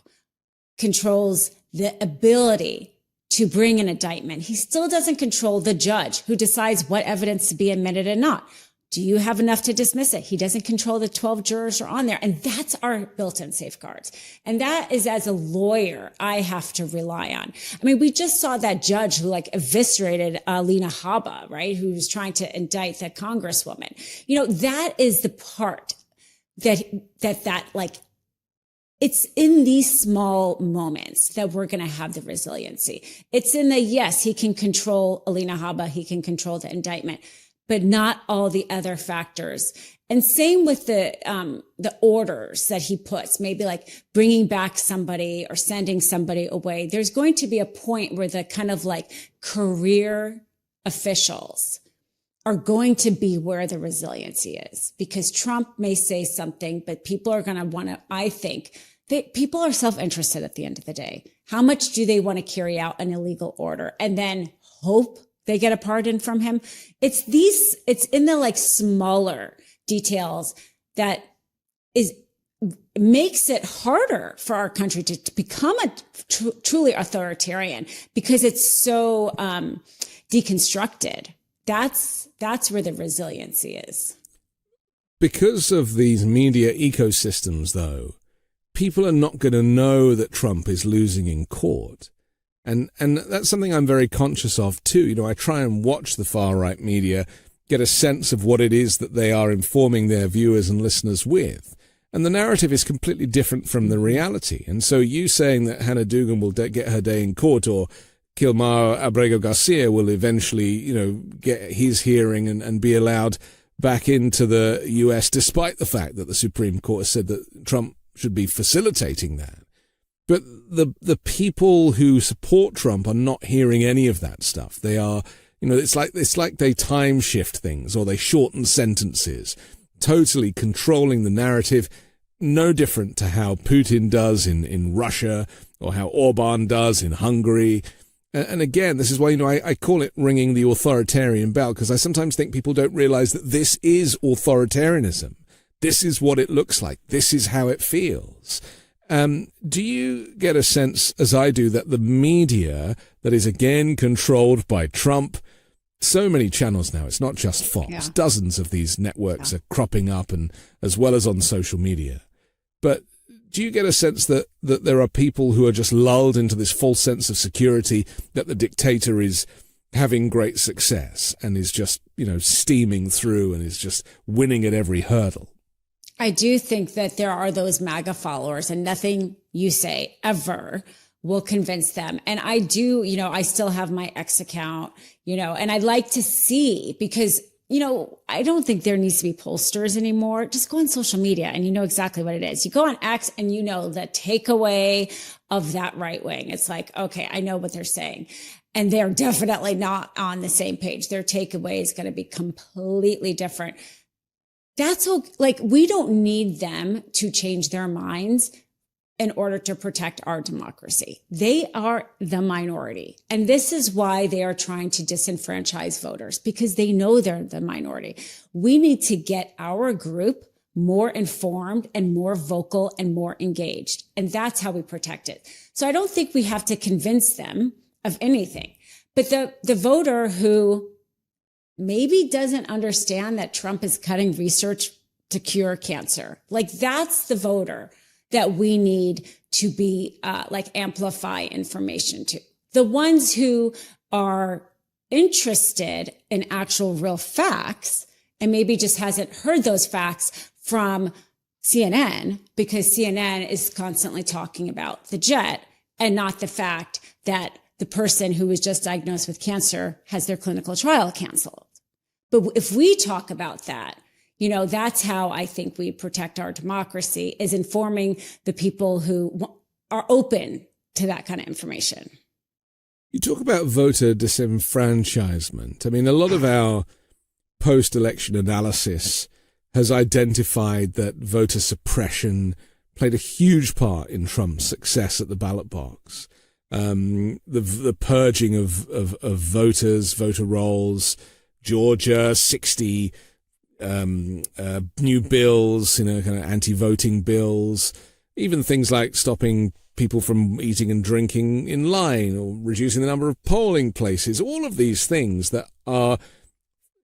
controls the ability to bring an indictment, he still doesn't control the judge who decides what evidence to be admitted and not. Do you have enough to dismiss it? He doesn't control the 12 jurors who are on there. And that's our built-in safeguards. And that is, as a lawyer, I have to rely on. I mean, we just saw that judge who eviscerated Lena Haba, right? Who was trying to indict that congresswoman. That is the part that it's in these small moments that we're going to have the resiliency. It's in the, yes, he can control Alina Haba. He can control the indictment, but not all the other factors. And same with the orders that he puts, maybe bringing back somebody or sending somebody away. There's going to be a point where the kind of career officials are going to be where the resiliency is, because Trump may say something, but people are going to want to, I think, people are self-interested at the end of the day. How much do they want to carry out an illegal order and then hope they get a pardon from him? It's in the smaller details that makes it harder for our country to become a truly authoritarian, because it's so deconstructed. That's where the resiliency is. Because of these media ecosystems, though, people are not going to know that Trump is losing in court. And that's something I'm very conscious of too. I try and watch the far-right media, get a sense of what it is that they are informing their viewers and listeners with. And the narrative is completely different from the reality. And so you saying that Hannah Dugan will get her day in court, or Kilmar Abrego Garcia will eventually, get his hearing and be allowed back into the US, despite the fact that the Supreme Court has said that Trump should be facilitating that. But the people who support Trump are not hearing any of that stuff. They are, it's like they time shift things, or they shorten sentences, totally controlling the narrative, no different to how Putin does in Russia, or how Orban does in Hungary. And again, this is why, I call it ringing the authoritarian bell, because I sometimes think people don't realize that this is authoritarianism. This is what it looks like. This is how it feels. Do you get a sense, as I do, that the media that is again controlled by Trump, so many channels now, it's not just Fox, dozens of these networks are cropping up, and as well as on social media. But do you get a sense that there are people who are just lulled into this false sense of security, that the dictator is having great success and is just, steaming through and is just winning at every hurdle? I do think that there are those MAGA followers, and nothing you say ever will convince them. And I do, I still have my X account, and I'd like to see, because I don't think there needs to be pollsters anymore. Just go on social media and you know exactly what it is. You go on X and you know the takeaway of that right wing. It's okay, I know what they're saying. And they're definitely not on the same page. Their takeaway is going to be completely different. That's we don't need them to change their minds in order to protect our democracy. They are the minority. And this is why they are trying to disenfranchise voters, because they know they're the minority. We need to get our group more informed and more vocal and more engaged. And that's how we protect it. So I don't think we have to convince them of anything. But the voter who maybe doesn't understand that Trump is cutting research to cure cancer, that's the voter that we need to be amplify information to. The ones who are interested in actual real facts, and maybe just hasn't heard those facts from CNN, because CNN is constantly talking about the jet and not the fact that the person who was just diagnosed with cancer has their clinical trial canceled. But if we talk about that, that's how I think we protect our democracy, is informing the people who are open to that kind of information. You talk about voter disenfranchisement. I mean, a lot of our post-election analysis has identified that voter suppression played a huge part in Trump's success at the ballot box. The purging of voters, voter rolls, Georgia, 60 new bills, kind of anti-voting bills, even things like stopping people from eating and drinking in line, or reducing the number of polling places. All of these things that are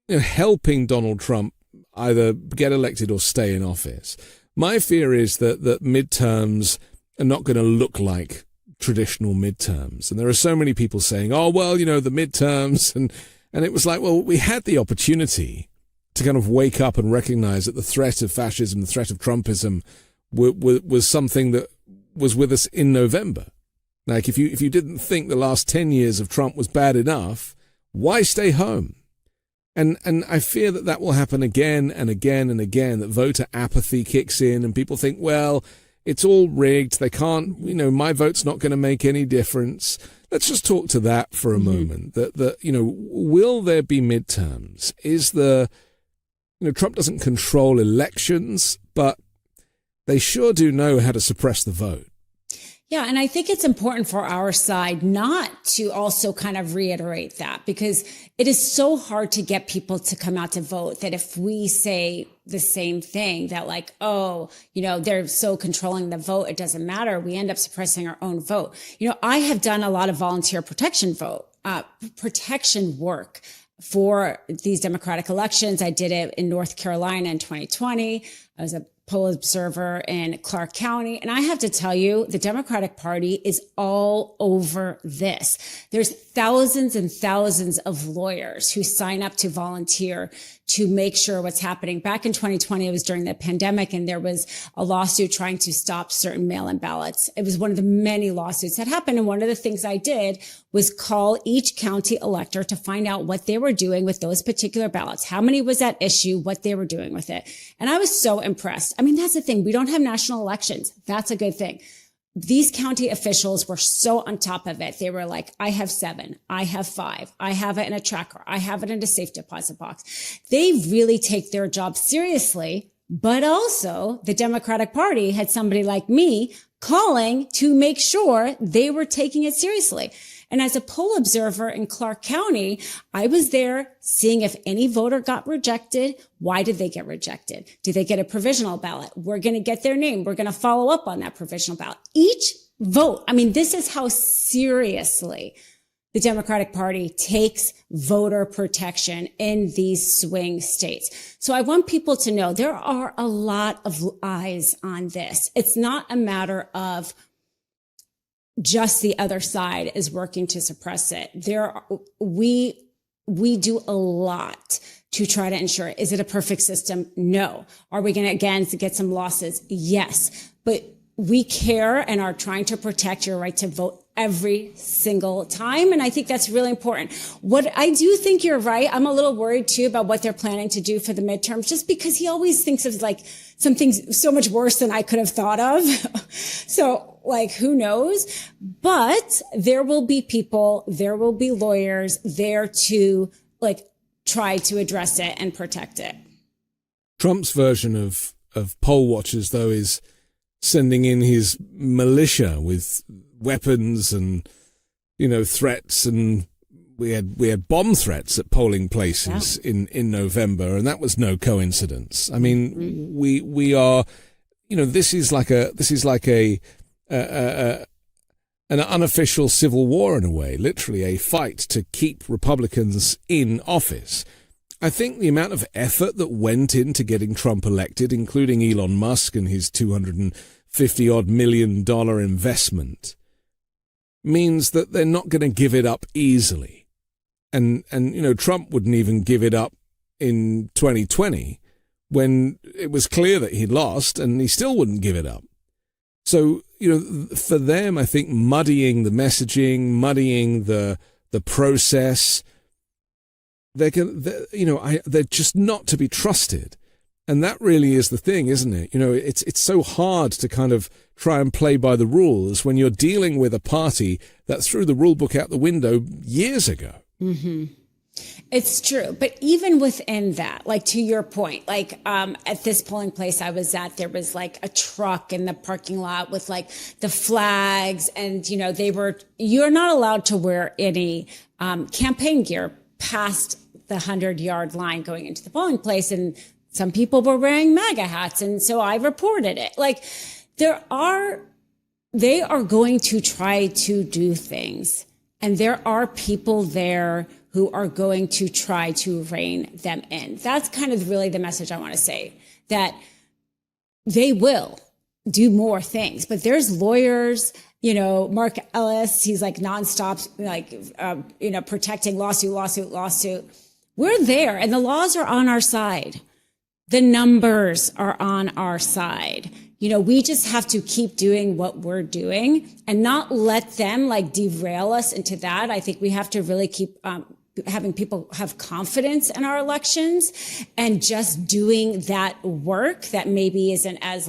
helping Donald Trump either get elected or stay in office. My fear is that midterms are not going to look like traditional midterms. And there are so many people saying, oh, well, the midterms. And it was like, well, we had the opportunity to kind of wake up and recognize that the threat of fascism, the threat of Trumpism was something that was with us in November. Like, if you didn't think the last 10 years of Trump was bad enough, why stay home? And I fear that will happen again and again and again, that voter apathy kicks in and people think, well, it's all rigged. They can't, my vote's not going to make any difference. Let's just talk to that for a moment. That will there be midterms? Trump doesn't control elections, but they sure do know how to suppress the vote. Yeah. And I think it's important for our side not to also kind of reiterate that, because it is so hard to get people to come out to vote, that if we say the same thing, that like, oh, they're so controlling the vote, it doesn't matter. We end up suppressing our own vote. I have done a lot of volunteer protection work for these Democratic elections. I did it in North Carolina in 2020. I was a poll observer in Clark County. And I have to tell you, the Democratic Party is all over this. There's thousands and thousands of lawyers who sign up to volunteer to make sure what's happening. Back in 2020, it was during the pandemic, and there was a lawsuit trying to stop certain mail-in ballots. It was one of the many lawsuits that happened. And one of the things I did was call each county elector to find out what they were doing with those particular ballots. How many was at issue, what they were doing with it. And I was so impressed. I mean, that's the thing. We don't have national elections. That's a good thing. These county officials were so on top of it. They were like, I have 7, I have 5, I have it in a tracker, I have it in a safe deposit box. They really take their job seriously, but also the Democratic Party had somebody like me calling to make sure they were taking it seriously. And as a poll observer in Clark County, I was there seeing if any voter got rejected. Why did they get rejected? Do they get a provisional ballot? We're going to get their name. We're going to follow up on that provisional ballot. Each vote. I mean, this is how seriously the Democratic Party takes voter protection in these swing states. So I want people to know there are a lot of eyes on this. It's not a matter of just the other side is working to suppress it. We do a lot to try to ensure. Is it a perfect system? No. Are we going to again get some losses? Yes. But we care and are trying to protect your right to vote every single time. And I think that's really important. What I do think you're right. I'm a little worried too about what they're planning to do for the midterms, just because he always thinks of like something so much worse than I could have thought of. So like, who knows? But there will be people, there will be lawyers there to like try to address it and protect it. Trump's version of poll watchers, though, is sending in his militia with weapons and, threats. And we had bomb threats at polling places in November, and that was no coincidence. I mean, we are, this is like an unofficial civil war in a way, literally a fight to keep Republicans in office. I think the amount of effort that went into getting Trump elected, including Elon Musk and his $250-odd million investment, means that they're not going to give it up easily. And Trump wouldn't even give it up in 2020 when it was clear that he'd lost, and he still wouldn't give it up. So, for them, I think muddying the messaging, muddying the process, they're just not to be trusted. And that really is the thing, isn't it? It's so hard to kind of try and play by the rules when you're dealing with a party that threw the rule book out the window years ago. Mm-hmm. It's true. But even within that, like to your point, like at this polling place I was at, there was like a truck in the parking lot with like the flags, and, you're not allowed to wear any campaign gear past the 100-yard line going into the polling place. And some people were wearing MAGA hats. And so I reported it. Like they are going to try to do things. And there are people there who are going to try to rein them in. That's kind of really the message I want to say, that they will do more things, but there's lawyers, Mark Ellis, he's like nonstop, protecting lawsuit. We're there, and the laws are on our side. The numbers are on our side. We just have to keep doing what we're doing and not let them derail us into that. I think we have to really keep having people have confidence in our elections and just doing that work that maybe isn't as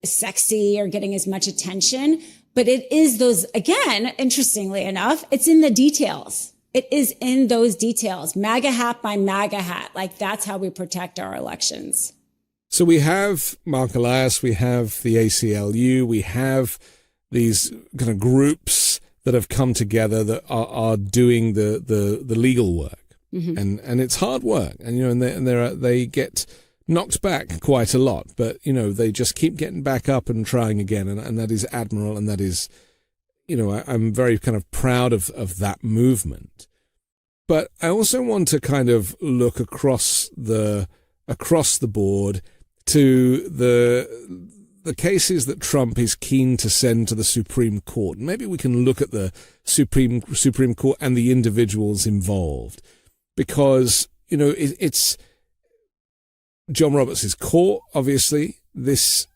sexy or getting as much attention. But it is those, again, interestingly enough, it's in the details. It is in those details, MAGA hat by MAGA hat. That's how we protect our elections. So we have Mark Elias, we have the ACLU, we have these kind of groups that have come together that are doing the legal work. Mm-hmm. And it's hard work. And, they get knocked back quite a lot, but, they just keep getting back up and trying again. And that is admirable. And that is, I'm very kind of proud of that movement. But I also want to kind of look across the board to the cases that Trump is keen to send to the Supreme Court. Maybe we can look at the Supreme Court and the individuals involved, because, it's John Roberts' court, obviously. That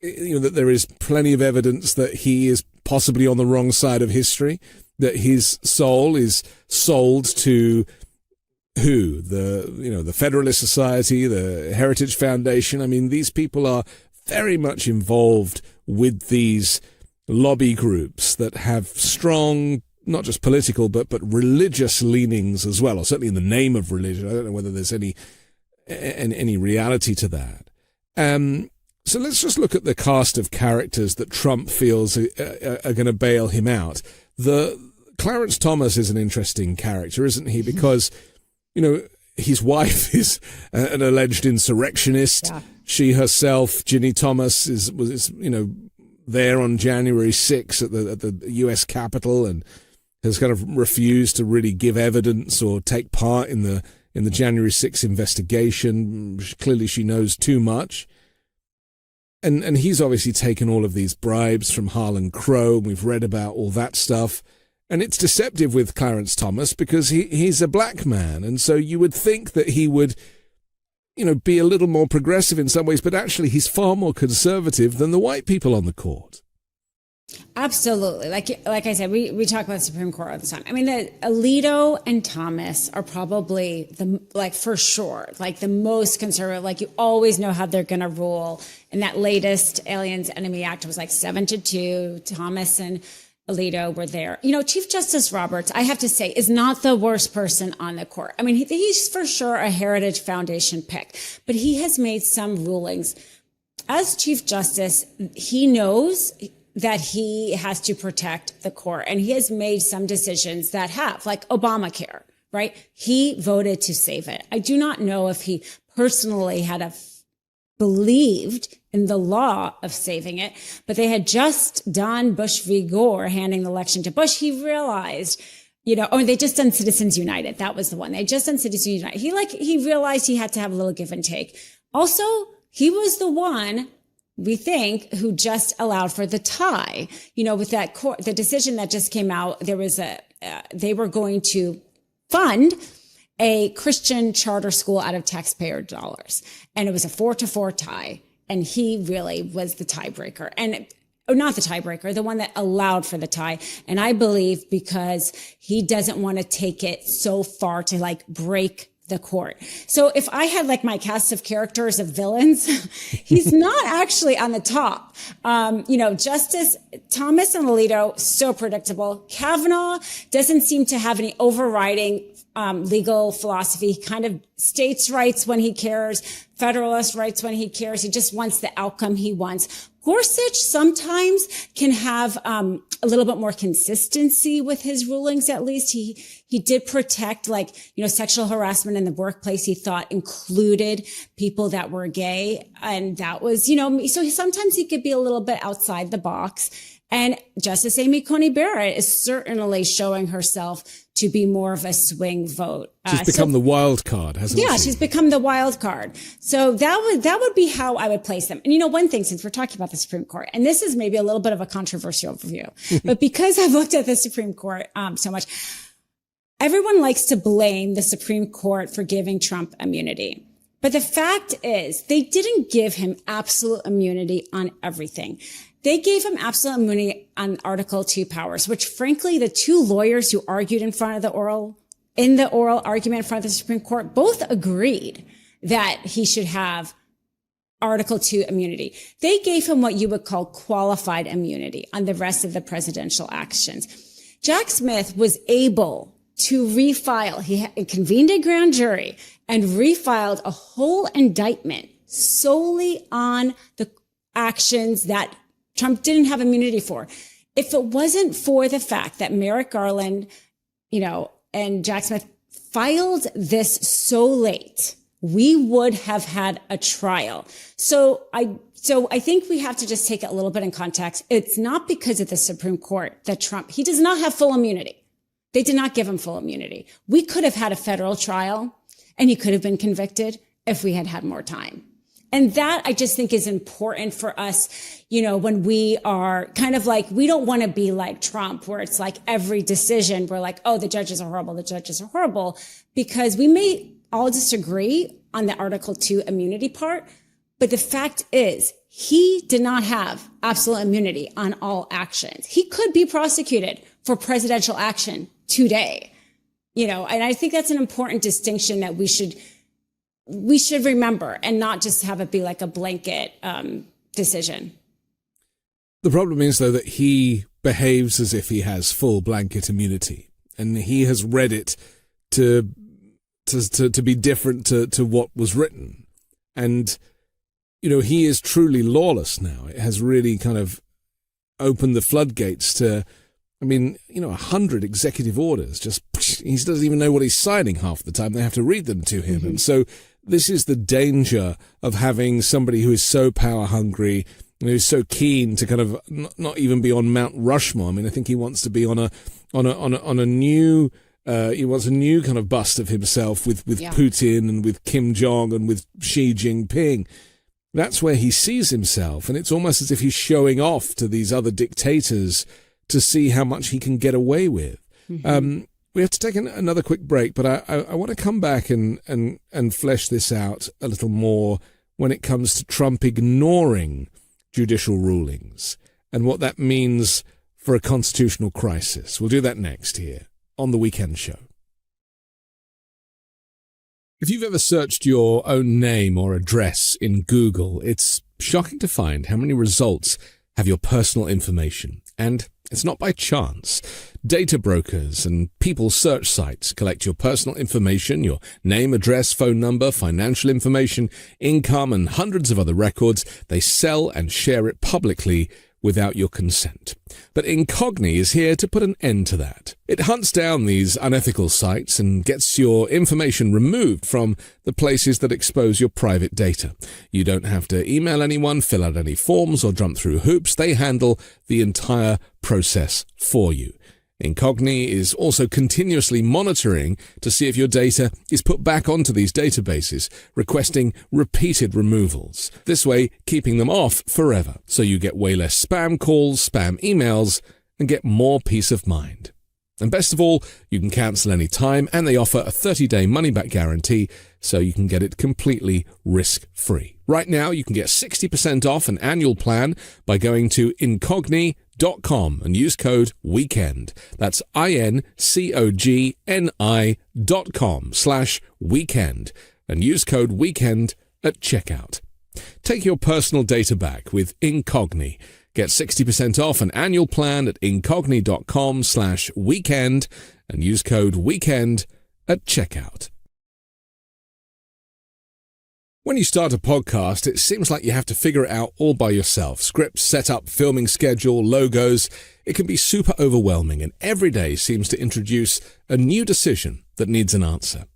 there is plenty of evidence that he is possibly on the wrong side of history, that his soul is sold to who? The Federalist Society, the Heritage Foundation. I mean, these people are very much involved with these lobby groups that have strong, not just political, but religious leanings as well, or certainly in the name of religion. I don't know whether there's any reality to that. So let's just look at the cast of characters that Trump feels are going to bail him out. Clarence Thomas is an interesting character, isn't he? Because, his wife is an alleged insurrectionist. Yeah. She herself, Ginny Thomas, was there on January 6th at the U.S. Capitol and has kind of refused to really give evidence or take part in the January 6th investigation. Clearly she knows too much. And he's obviously taken all of these bribes from Harlan Crow. We've read about all that stuff. And it's deceptive with Clarence Thomas because he's a black man. And so you would think that he would, be a little more progressive in some ways, but actually he's far more conservative than the white people on the court. Absolutely. Like I said, we talk about the Supreme Court all the time. I mean, Alito and Thomas are probably for sure, the most conservative. You always know how they're going to rule. And that latest Aliens Enemy Act was 7-2. Thomas and Alito were there. Chief Justice Roberts, I have to say, is not the worst person on the court. I mean, he's for sure a Heritage Foundation pick, but he has made some rulings. As Chief Justice, he knows that he has to protect the court, and he has made some decisions that have, like Obamacare, right? He voted to save it. I do not know if he personally had believed in the law of saving it, but they had just done Bush v. Gore, handing the election to Bush. He realized, they just done Citizens United. That was the one. They just done Citizens United. He realized he had to have a little give and take. Also, he was the one, we think, who just allowed for the tie. With that court, the decision that just came out, there was they were going to fund a Christian charter school out of taxpayer dollars. And it was a 4-4 tie. And he really was the tiebreaker. Not the tiebreaker, the one that allowed for the tie. And I believe because he doesn't want to take it so far to break the court. So if I had my cast of characters of villains, he's not actually on the top. Justice Thomas and Alito, so predictable. Kavanaugh doesn't seem to have any overriding legal philosophy. He kind of states' rights when he cares, federalist rights when he cares. He just wants the outcome he wants. Gorsuch sometimes can have a little bit more consistency with his rulings. At least he did protect sexual harassment in the workplace. He thought included people that were gay, and that was so sometimes he could be a little bit outside the box. And Justice Amy Coney Barrett is certainly showing herself to be more of a swing vote. She's become the wild card, hasn't she? Yeah, she's become the wild card. So that would be how I would place them. And one thing, since we're talking about the Supreme Court, and this is maybe a little bit of a controversial view, but because I've looked at the Supreme Court so much, everyone likes to blame the Supreme Court for giving Trump immunity. But the fact is, they didn't give him absolute immunity on everything. They gave him absolute immunity on Article 2 powers, which frankly, the two lawyers who argued in the oral argument in front of the Supreme Court both agreed that he should have Article 2 immunity. They gave him what you would call qualified immunity on the rest of the presidential actions. Jack Smith was able to refile. He convened a grand jury and refiled a whole indictment solely on the actions that Trump didn't have immunity for. If it wasn't for the fact that Merrick Garland, and Jack Smith filed this so late, we would have had a trial. So I think we have to just take it a little bit in context. It's not because of the Supreme Court that he does not have full immunity. They did not give him full immunity. We could have had a federal trial and he could have been convicted if we had had more time. And that I just think is important for us, when we are kind of like, we don't want to be like Trump, where it's like every decision, we're like, oh, the judges are horrible, because we may all disagree on the Article 2 immunity part. But the fact is, he did not have absolute immunity on all actions. He could be prosecuted for presidential action today, and I think that's an important distinction that we should remember and not just have it be like a blanket decision. The problem is, though, that he behaves as if he has full blanket immunity, and he has read it to be different to what was written. And, he is truly lawless now. It has really kind of opened the floodgates to, 100 executive orders. He doesn't even know what he's signing half the time. They have to read them to him. Mm-hmm. And so this is the danger of having somebody who is so power hungry, who's so keen to kind of not even be on Mount Rushmore. I think he wants to be on a new, he wants a new kind of bust of himself with Putin and with Kim Jong and with Xi Jinping. That's where he sees himself. And it's almost as if he's showing off to these other dictators to see how much he can get away with. Mm-hmm. We have to take another quick break, but I want to come back and flesh this out a little more when it comes to Trump ignoring judicial rulings and what that means for a constitutional crisis. We'll do that next here on The Weekend Show. If you've ever searched your own name or address in Google, it's shocking to find how many results have your personal information. And it's not by chance. Data brokers and people search sites collect your personal information, your name, address, phone number, financial information, income, and hundreds of other records. They sell and share it publicly without your consent. But Incogni is here to put an end to that. It hunts down these unethical sites and gets your information removed from the places that expose your private data. You don't have to email anyone, fill out any forms, or jump through hoops. They handle the entire process for you. Incogni is also continuously monitoring to see if your data is put back onto these databases, requesting repeated removals. This way, keeping them off forever, so you get way less spam calls, spam emails, and get more peace of mind. And best of all, you can cancel any time, and they offer a 30-day money-back guarantee, so you can get it completely risk-free. Right now, you can get 60% off an annual plan by going to incogni.com and use code WEEKEND. That's incogni.com/weekend and use code WEEKEND at checkout. Take your personal data back with Incogni. Get 60% off an annual plan at incogni.com/weekend and use code WEEKEND at checkout. When you start a podcast, it seems like you have to figure it out all by yourself. Scripts, setup, filming schedule, logos. It can be super overwhelming, and every day seems to introduce a new decision that needs an answer.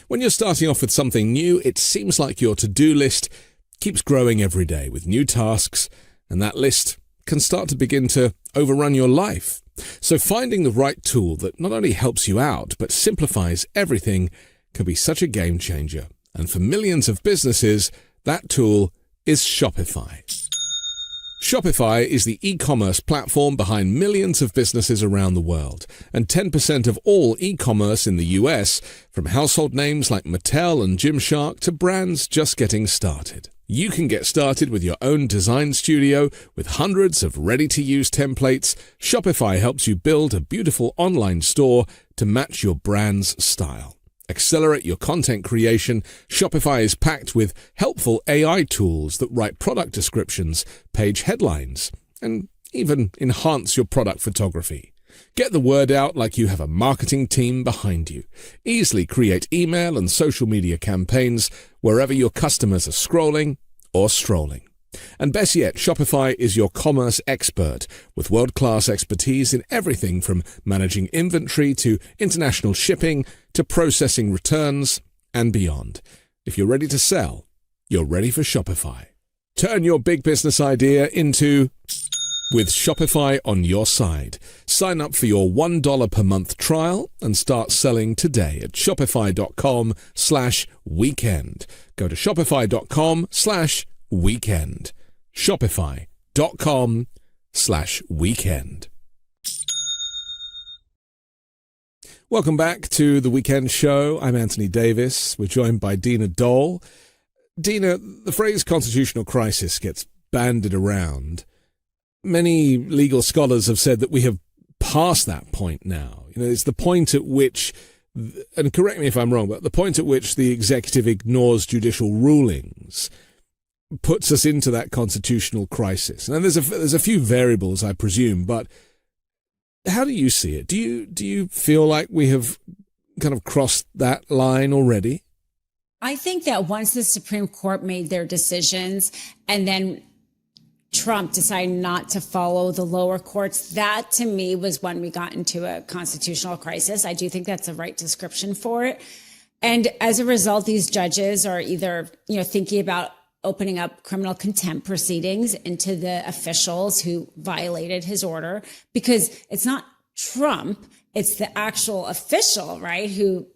When you're starting off with something new, it seems like your to-do list keeps growing every day with new tasks, and that list can start to begin to overrun your life. So finding the right tool that not only helps you out, but simplifies everything can be such a game changer. And for millions of businesses, that tool is Shopify. Shopify is the e-commerce platform behind millions of businesses around the world, and 10% of all e-commerce in the US, from household names like Mattel and Gymshark to brands just getting started. You can get started with your own design studio with hundreds of ready-to-use templates. Shopify helps you build a beautiful online store to match your brand's style. Accelerate your content creation. Shopify is packed with helpful AI tools that write product descriptions, page headlines, and even enhance your product photography. Get the word out like you have a marketing team behind you. Easily create email and social media campaigns wherever your customers are scrolling or strolling. And best yet, Shopify is your commerce expert with world-class expertise in everything from managing inventory to international shipping to processing returns and beyond. If you're ready to sell, you're ready for Shopify. Turn your big business idea into with Shopify on your side. Sign up for your $1 per month trial and start selling today at shopify.com/weekend. Go to shopify.com/weekend. Shopify.com/weekend. Welcome back to The Weekend Show. I'm Anthony Davis. We're joined by Dina Doll. Dina, the phrase constitutional crisis gets bandied around. Many legal scholars have said that we have passed that point now. It's the point at which, and correct me if I'm wrong, but the point at which the executive ignores judicial rulings puts us into that constitutional crisis. And there's a few variables, I presume, but how do you see it? Do you feel like we have kind of crossed that line already? I think that once the Supreme Court made their decisions and then Trump decided not to follow the lower courts, that to me was when we got into a constitutional crisis. I do think that's the right description for it. And as a result, these judges are either, thinking about opening up criminal contempt proceedings into the officials who violated his order, because it's not Trump, it's the actual official, right, who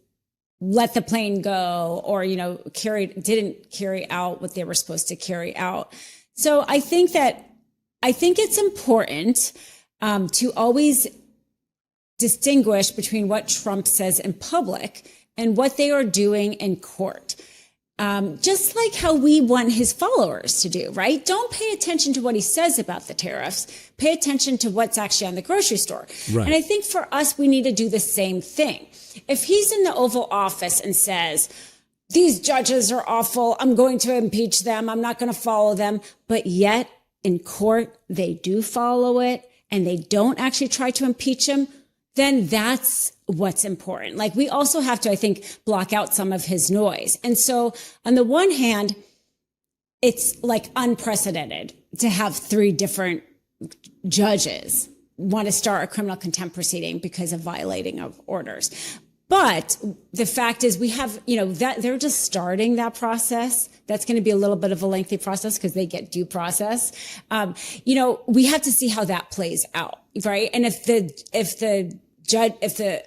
let the plane go or, didn't carry out what they were supposed to carry out. So I think it's important to always distinguish between what Trump says in public and what they are doing in court. Just like how we want his followers to do, right? Don't pay attention to what he says about the tariffs. Pay attention to what's actually on the grocery store. Right. And I think for us, we need to do the same thing. If he's in the Oval Office and says, these judges are awful, I'm going to impeach them, I'm not going to follow them, but yet in court, they do follow it and they don't actually try to impeach him, then that's what's important. Like, we also have to, I think, block out some of his noise. And so on the one hand, it's like unprecedented to have 3 different judges want to start a criminal contempt proceeding because of violating of orders. But the fact is we have, that they're just starting that process. That's going to be a little bit of a lengthy process because they get due process. We have to see how that plays out, right? And if the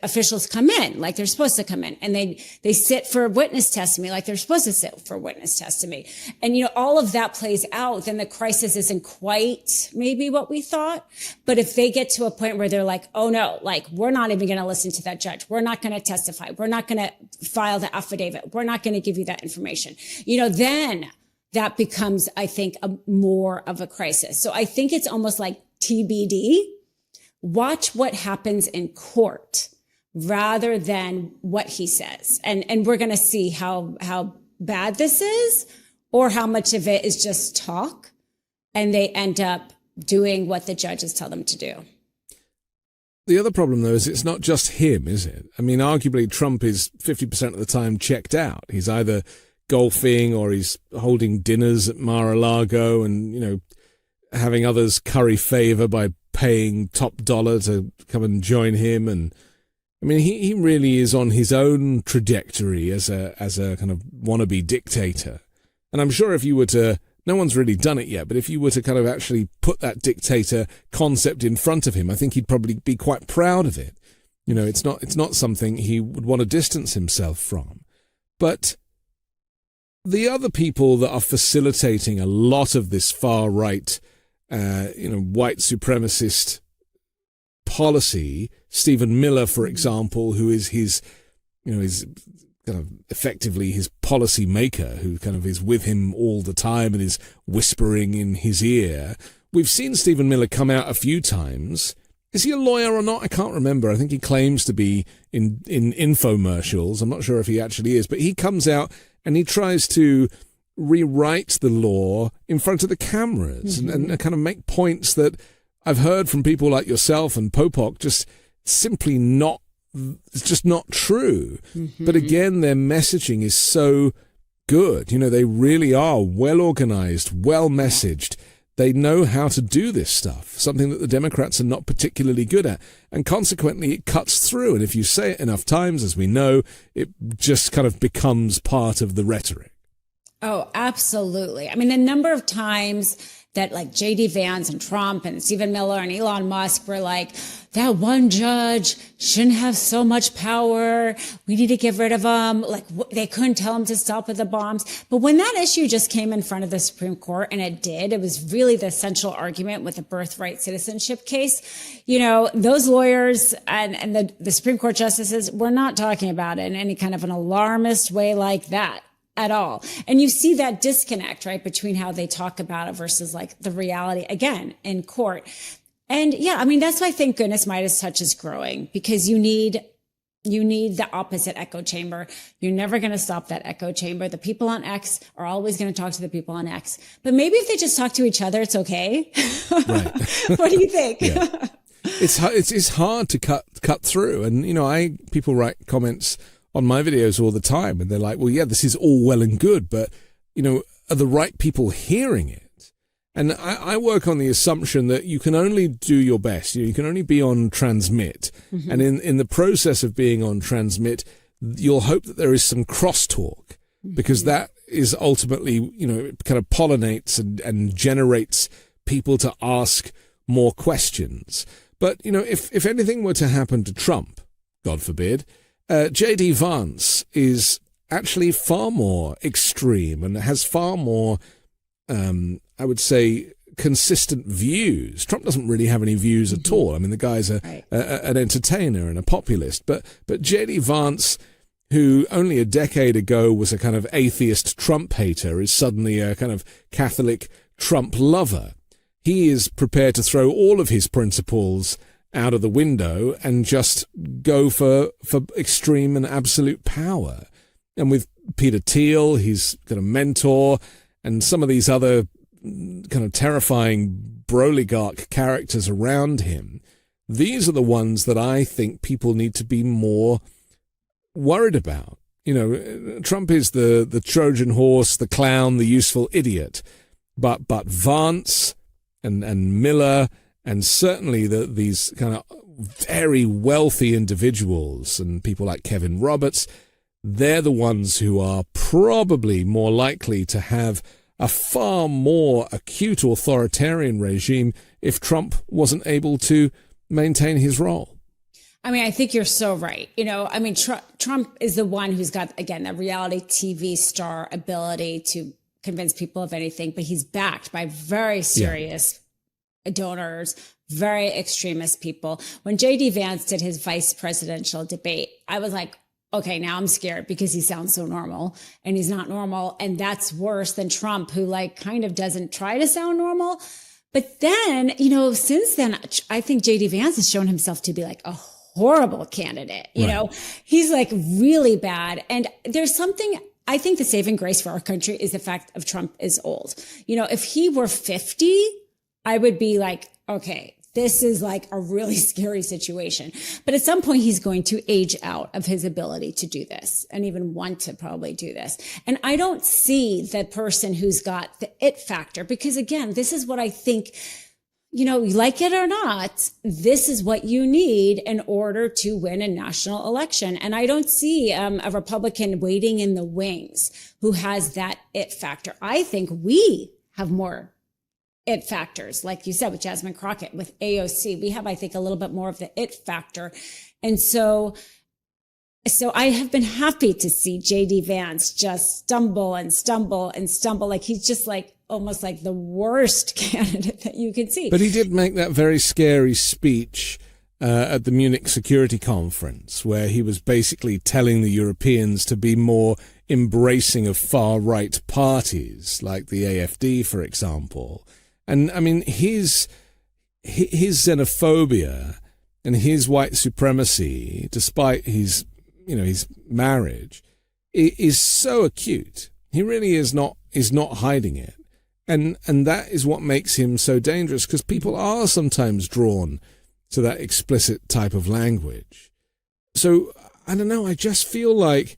officials come in like they're supposed to come in and they sit for witness testimony like they're supposed to sit for witness testimony, and all of that plays out, then the crisis isn't quite maybe what we thought. But if they get to a point where they're like, oh no, like we're not even going to listen to that judge, we're not going to testify, we're not going to file the affidavit, we're not going to give you that information, then that becomes, I think, more of a crisis. So I think it's almost like TBD. Watch what happens in court rather than what he says. And we're going to see how bad this is, or how much of it is just talk and they end up doing what the judges tell them to do. The other problem, though, is it's not just him, is it? I mean, arguably Trump is 50% of the time checked out. He's either golfing or he's holding dinners at Mar-a-Lago and, having others curry favor by paying top dollar to come and join him. And I mean, he really is on his own trajectory as a kind of wannabe dictator. And I'm sure if you were to no one's really done it yet, but if you were to kind of actually put that dictator concept in front of him, I think he'd probably be quite proud of it. You know, it's not something he would want to distance himself from. But the other people that are facilitating a lot of this far right, white supremacist policy, Stephen Miller, for example, who is his kind of effectively his policy maker, who kind of is with him all the time and is whispering in his ear. We've seen Stephen Miller come out a few times. Is he a lawyer or not? I can't remember. I think he claims to be in infomercials. I'm not sure if he actually is, but he comes out and he tries to rewrite the law in front of the cameras and kind of make points that I've heard from people like yourself and Popok just simply not, it's just not true. But again, their messaging is so good. You know, they really are well organized, well messaged. They know how to do this stuff, something that the Democrats are not particularly good at. And consequently, it cuts through. And if you say it enough times, as we know, it just kind of becomes part of the rhetoric. Oh, absolutely. I mean, the number of times that like J.D. Vance and Trump and Stephen Miller and Elon Musk were like, that one judge shouldn't have so much power. We need to get rid of him. Like they couldn't tell him to stop with the bombs. But when that issue just came in front of the Supreme Court, and it did, it was really the central argument with the birthright citizenship case. You know, those lawyers and the Supreme Court justices were not talking about it in any kind of an alarmist way like that at all. And you see that disconnect, right, between how they talk about it versus like the reality again in court. And yeah, I mean, that's why thank goodness MeidasTouch is growing, because you need the opposite echo chamber. You're never going to stop that echo chamber. The people on X are always going to talk to the people on X, but maybe if they just talk to each other, it's okay. Right. What do you think? Yeah. It's hard to cut through. And, you know, people write comments on my videos all the time, and they're like, well, yeah, this is all well and good, but, you know, are the right people hearing it? And I work on the assumption that you can only do your best. You can only be on transmit. And in the process of being on transmit, you'll hope that there is some crosstalk, because that is ultimately, you know, it kind of pollinates and generates people to ask more questions. But, you know, if anything were to happen to Trump, God forbid, J.D. Vance is actually far more extreme and has far more, I would say, consistent views. Trump doesn't really have any views at all. I mean, the guy's an entertainer and a populist. But J.D. Vance, who only a decade ago was a kind of atheist Trump hater, is suddenly a kind of Catholic Trump lover. He is prepared to throw all of his principles out of the window and just go for extreme and absolute power. And with Peter Thiel, his kind of mentor, and some of these other kind of terrifying broligarch characters around him, these are the ones that I think people need to be more worried about. You know, Trump is the Trojan horse, the clown, the useful idiot. But Vance and Miller, and certainly these kind of very wealthy individuals and people like Kevin Roberts, they're the ones who are probably more likely to have a far more acute authoritarian regime if Trump wasn't able to maintain his role. I mean, I think you're so right. You know, I mean, Trump is the one who's got, again, the reality TV star ability to convince people of anything, but he's backed by very serious donors, very extremist people. When J.D. Vance did his vice presidential debate, I was like, okay, now I'm scared because he sounds so normal, and he's not normal. And that's worse than Trump, who like kind of doesn't try to sound normal. But then, you know, since then, I think J.D. Vance has shown himself to be like a horrible candidate. You know, he's like really bad. And there's something, I think the saving grace for our country is the fact of Trump is old. You know, if he were 50, I would be like, okay, this is like a really scary situation. But at some point, he's going to age out of his ability to do this and even want to probably do this. And I don't see the person who's got the it factor, because again, this is what I think, you know, like it or not, this is what you need in order to win a national election. And I don't see a Republican waiting in the wings who has that it factor. I think we have more it factors. Like you said, with Jasmine Crockett, with AOC, we have, I think, a little bit more of the it factor. And so I have been happy to see JD Vance just stumble. Like he's just like almost like the worst candidate that you could see. But he did make that very scary speech at the Munich Security Conference, where he was basically telling the Europeans to be more embracing of far-right parties, like the AfD, for example. And I mean, his xenophobia and his white supremacy, despite his marriage, is so acute. He really is not hiding it. And that is what makes him so dangerous, because people are sometimes drawn to that explicit type of language. So, I don't know, I just feel like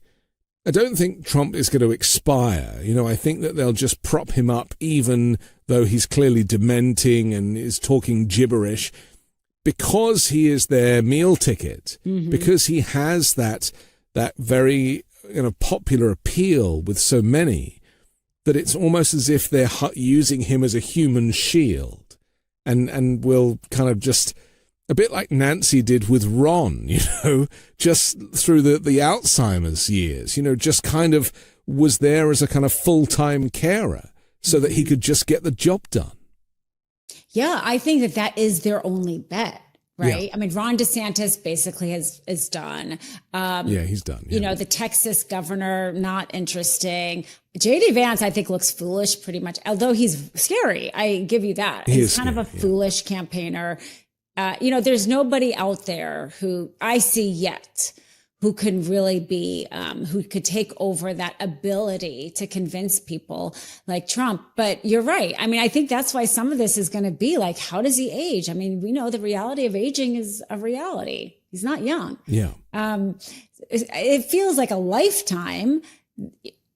I don't think Trump is going to expire. I think that they'll just prop him up, even though he's clearly dementing and is talking gibberish, because he is their meal ticket, because he has that very popular appeal with so many, that it's almost as if they're using him as a human shield, and will kind of just, a bit like Nancy did with Ron, just through the Alzheimer's years, just kind of was there as a kind of full-time carer so that he could just get the job done. Yeah, I think that is their only bet. Right. Yeah. I mean, Ron DeSantis basically is done. He's done. Yeah. The Texas governor, not interesting. JD Vance, I think, looks foolish pretty much, although he's scary. I give you that. He's kind of a foolish campaigner. There's nobody out there who I see yet who can really be, who could take over that ability to convince people like Trump. But you're right. I mean, I think that's why some of this is going to be like, how does he age? I mean, we know the reality of aging is a reality. He's not young. Yeah. It feels like a lifetime,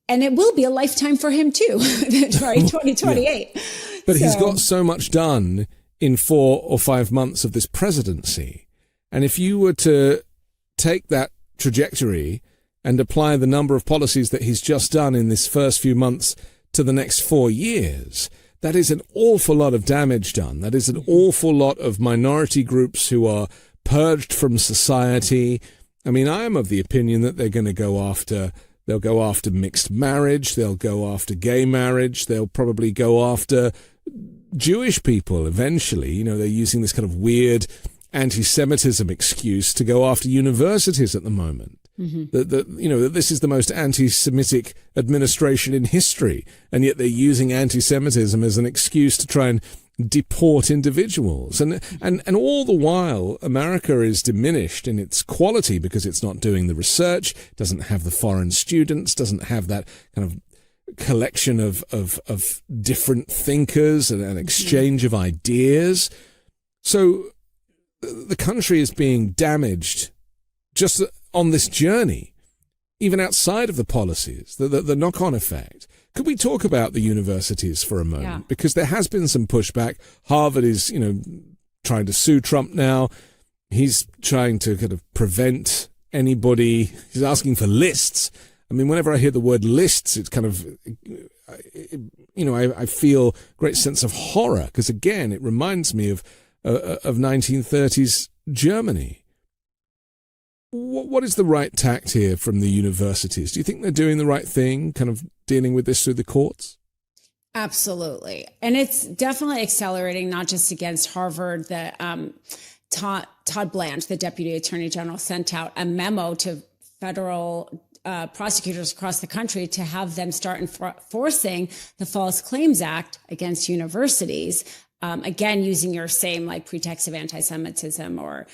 and it will be a lifetime for him too, right? 2028. Yeah. But he's got so much done in 4 or 5 months of this presidency. And if you were to take that trajectory and apply the number of policies that he's just done in this first few months to the next 4 years, that is an awful lot of damage done. That is an awful lot of minority groups who are purged from society. I mean, I am of the opinion that they'll go after mixed marriage, they'll go after gay marriage, they'll probably go after Jewish people eventually. They're using this kind of weird anti-Semitism excuse to go after universities at the moment. That this is the most anti-Semitic administration in history, and yet they're using anti-Semitism as an excuse to try and deport individuals. And all the while, America is diminished in its quality because it's not doing the research, doesn't have the foreign students, doesn't have that kind of collection of different thinkers and an exchange of ideas. So the country is being damaged just on this journey, even outside of the policies, the knock-on effect. Could we talk about the universities for a moment? Yeah. Because there has been some pushback. Harvard is, trying to sue Trump now. He's trying to kind of prevent anybody. He's asking for lists. I mean, whenever I hear the word lists, it's kind of, I feel a great sense of horror, because again, it reminds me of 1930s Germany. What is the right tact here from the universities? Do you think they're doing the right thing, kind of dealing with this through the courts? Absolutely. And it's definitely accelerating, not just against Harvard. Todd Blanche, the Deputy Attorney General, sent out a memo to federal prosecutors across the country to have them start enforcing the False Claims Act against universities. Again, using your same pretext of anti-Semitism or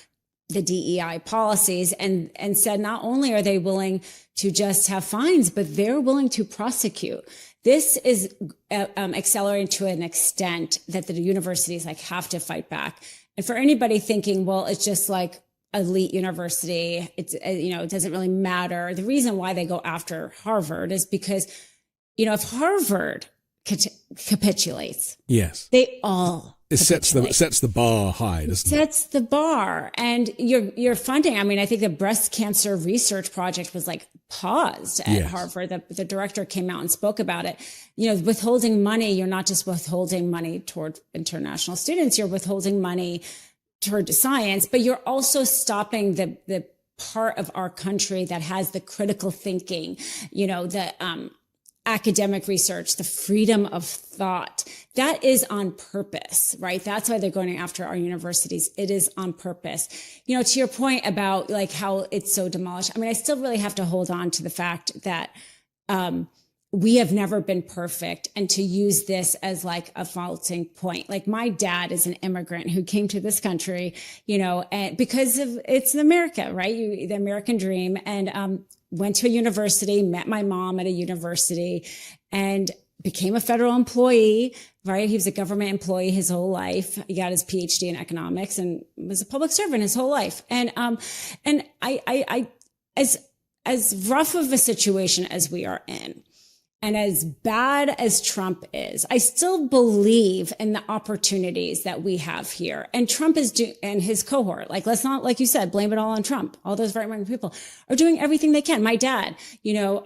the DEI policies, and said not only are they willing to just have fines, but they're willing to prosecute. This is accelerating to an extent that the universities have to fight back. And for anybody thinking, well, it's just elite university, it doesn't really matter. The reason why they go after Harvard is because, if Harvard capitulates, yes, they all It sets the bar high, doesn't it? Sets the bar. And your funding, I mean, I think the breast cancer research project was like paused at Harvard. The director came out and spoke about it. You know, withholding money, you're not just withholding money toward international students, you're withholding money toward science, but you're also stopping the part of our country that has the critical thinking, you know, the academic research, the freedom of thought. That is on purpose, right? That's why they're going after our universities. It is on purpose. You know, to your point about like how it's so demolished. I mean, I still really have to hold on to the fact that we have never been perfect, and to use this as like a faulting point. Like my dad is an immigrant who came to this country, you know, and because of it's America, right? The American dream, and went to a university, met my mom at a university, and became a federal employee, right? He was a government employee his whole life. He got his PhD in economics and was a public servant his whole life. And I as rough of a situation as we are in, and as bad as Trump is, I still believe in the opportunities that we have here. And Trump is and his cohort, like, let's not, like you said, blame it all on Trump. All those right-minded people are doing everything they can. My dad, you know,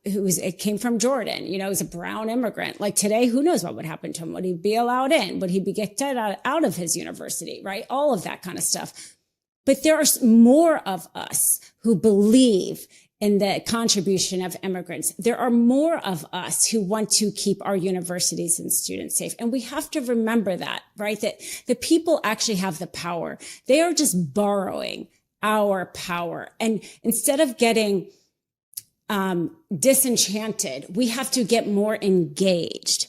it came from Jordan, you know, he's a brown immigrant. Like today, who knows what would happen to him? Would he be allowed in? Would he be kicked out of his university, right? All of that kind of stuff. But there are more of us who believe in the contribution of immigrants. There are more of us who want to keep our universities and students safe. And we have to remember that, right? That the people actually have the power. They are just borrowing our power. And instead of getting disenchanted, we have to get more engaged.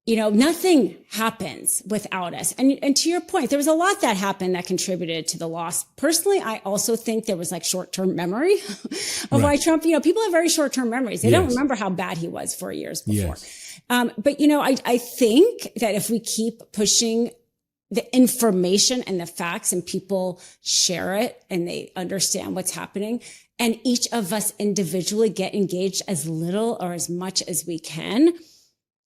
You know, nothing happens without us. And to your point, there was a lot that happened that contributed to the loss. Personally, I also think there was like short-term memory of why Trump, you know, people have very short-term memories. They don't remember how bad he was 4 years before. But, you know, I think that if we keep pushing the information and the facts and people share it and they understand what's happening, and each of us individually get engaged as little or as much as we can,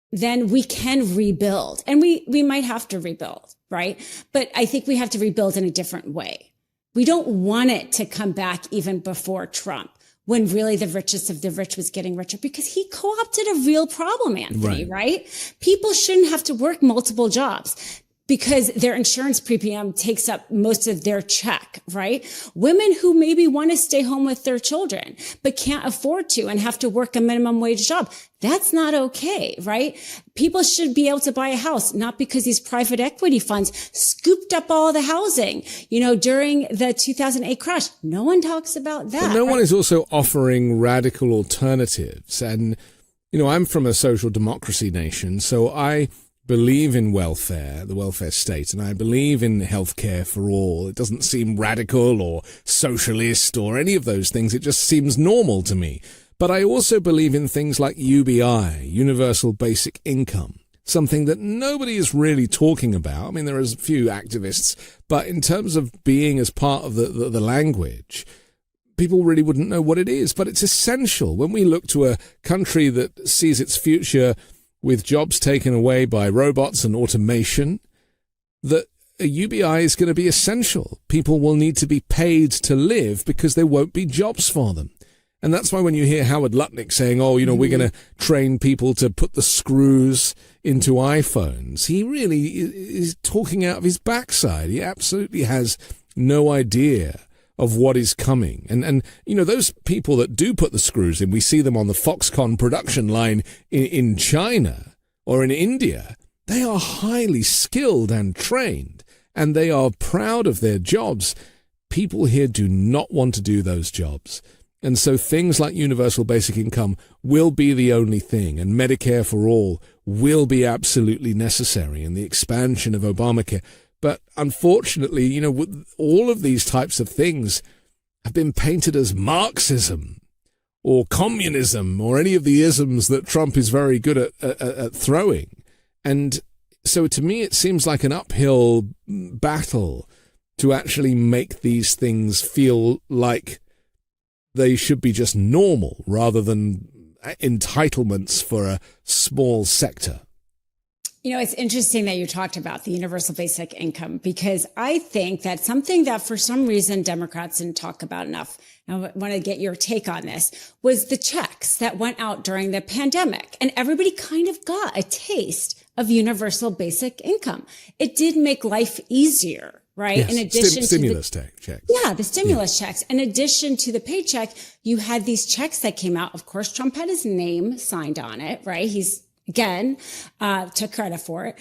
then we can rebuild. And we might have to rebuild, right? But I think we have to rebuild in a different way. We don't want it to come back even before Trump, when really the richest of the rich was getting richer, because he co-opted a real problem, Anthony, right? People shouldn't have to work multiple jobs because their insurance premium takes up most of their check, right? Women who maybe want to stay home with their children, but can't afford to and have to work a minimum wage job. That's not okay, right? People should be able to buy a house, not because these private equity funds scooped up all the housing, you know, during the 2008 crash. No one talks about that. But no one is also offering radical alternatives. And, you know, I'm from a social democracy nation, so I believe in welfare, the welfare state, and I believe in healthcare for all. It doesn't seem radical or socialist or any of those things. It just seems normal to me. But I also believe in things like UBI, Universal Basic Income, something that nobody is really talking about. I mean, there are a few activists, but in terms of being as part of the language, people really wouldn't know what it is. But it's essential when we look to a country that sees its future with jobs taken away by robots and automation, that a UBI is going to be essential. People will need to be paid to live because there won't be jobs for them. And that's why when you hear Howard Lutnick saying, oh, you know, we're going to train people to put the screws into iPhones, he really is talking out of his backside. He absolutely has no idea of what is coming. And you know, those people that do put the screws in, we see them on the Foxconn production line in China or in India. They are highly skilled and trained, and they are proud of their jobs. People here do not want to do those jobs. And so things like universal basic income will be the only thing, and Medicare for all will be absolutely necessary, and the expansion of Obamacare. But unfortunately, you know, all of these types of things have been painted as Marxism or communism or any of the isms that Trump is very good at throwing. And so to me, it seems like an uphill battle to actually make these things feel like they should be just normal rather than entitlements for a small sector. It's interesting that you talked about the universal basic income, because I think that's something that for some reason Democrats didn't talk about enough. I want to get your take on this, was the checks that went out during the pandemic. And everybody kind of got a taste of universal basic income. It did make life easier, right? Yes. In addition stimulus to checks. Yeah, the stimulus checks. In addition to the paycheck, you had these checks that came out. Of course, Trump had his name signed on it, right? He's again, took credit for it.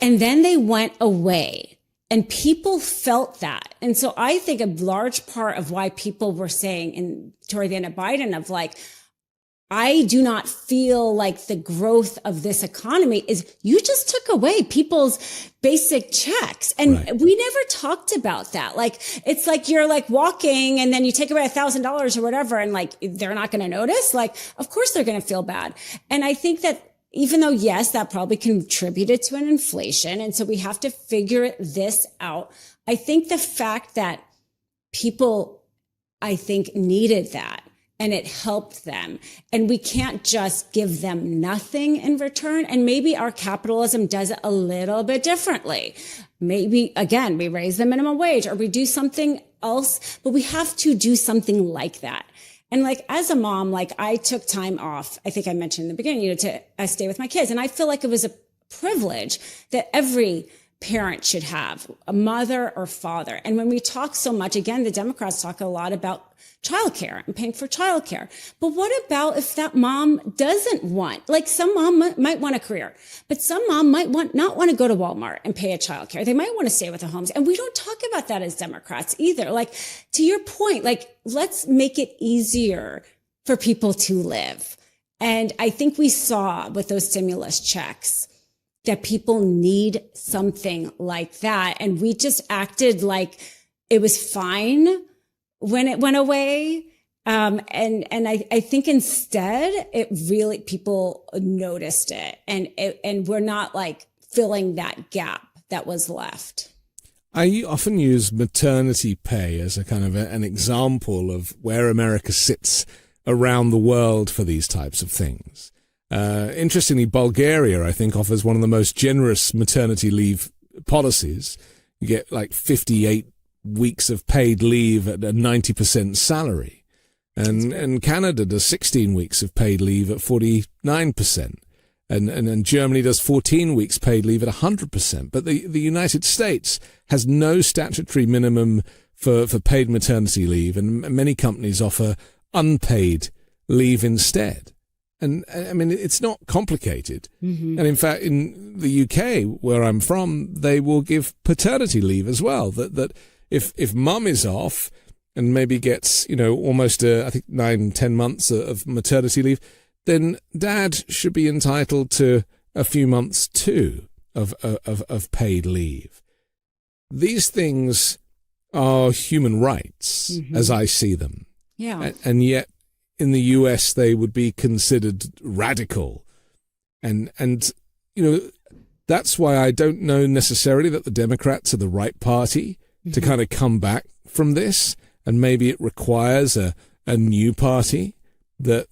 And then they went away and people felt that. And so I think a large part of why people were saying toward the end of Biden of like, I do not feel like the growth of this economy is you just took away people's basic checks. And we never talked about that. Like, it's like you're like walking and then you take away $1,000 or whatever. And like, they're not going to notice. Like, of course they're going to feel bad. And I think that even though, yes, that probably contributed to an inflation. And so we have to figure this out. I think the fact that people, I think, needed that and it helped them. And we can't just give them nothing in return. And maybe our capitalism does it a little bit differently. Maybe, again, we raise the minimum wage or we do something else, but we have to do something like that. And like, as a mom, like I took time off. I think I mentioned in the beginning, to stay with my kids. And I feel like it was a privilege that every parent should have, a mother or father. And when we talk so much, again, the Democrats talk a lot about childcare and paying for childcare. But what about if that mom doesn't want, like some mom might want a career, but some mom might not want to go to Walmart and pay a childcare. They might want to stay with their homes. And we don't talk about that as Democrats either. Like, to your point, like, let's make it easier for people to live. And I think we saw with those stimulus checks that people need something like that. And we just acted like it was fine when it went away. And I think instead it really, people noticed it and we're not like filling that gap that was left. I often use maternity pay as a kind of an example of where America sits around the world for these types of things. Interestingly, Bulgaria, I think, offers one of the most generous maternity leave policies. You get like 58 weeks of paid leave at a 90% salary. And Canada does 16 weeks of paid leave at 49%. And Germany does 14 weeks paid leave at 100%. But the United States has no statutory minimum for paid maternity leave. And many companies offer unpaid leave instead. And I mean, it's not complicated. Mm-hmm. And in fact, in the UK, where I'm from, they will give paternity leave as well. That if mum is off and maybe gets, almost, I think 9-10 months of maternity leave, then dad should be entitled to a few months too of paid leave. These things are human rights, mm-hmm. as I see them. Yeah. And yet, in the US, they would be considered radical. And that's why I don't know necessarily that the Democrats are the right party mm-hmm. to kind of come back from this. And maybe it requires a new party that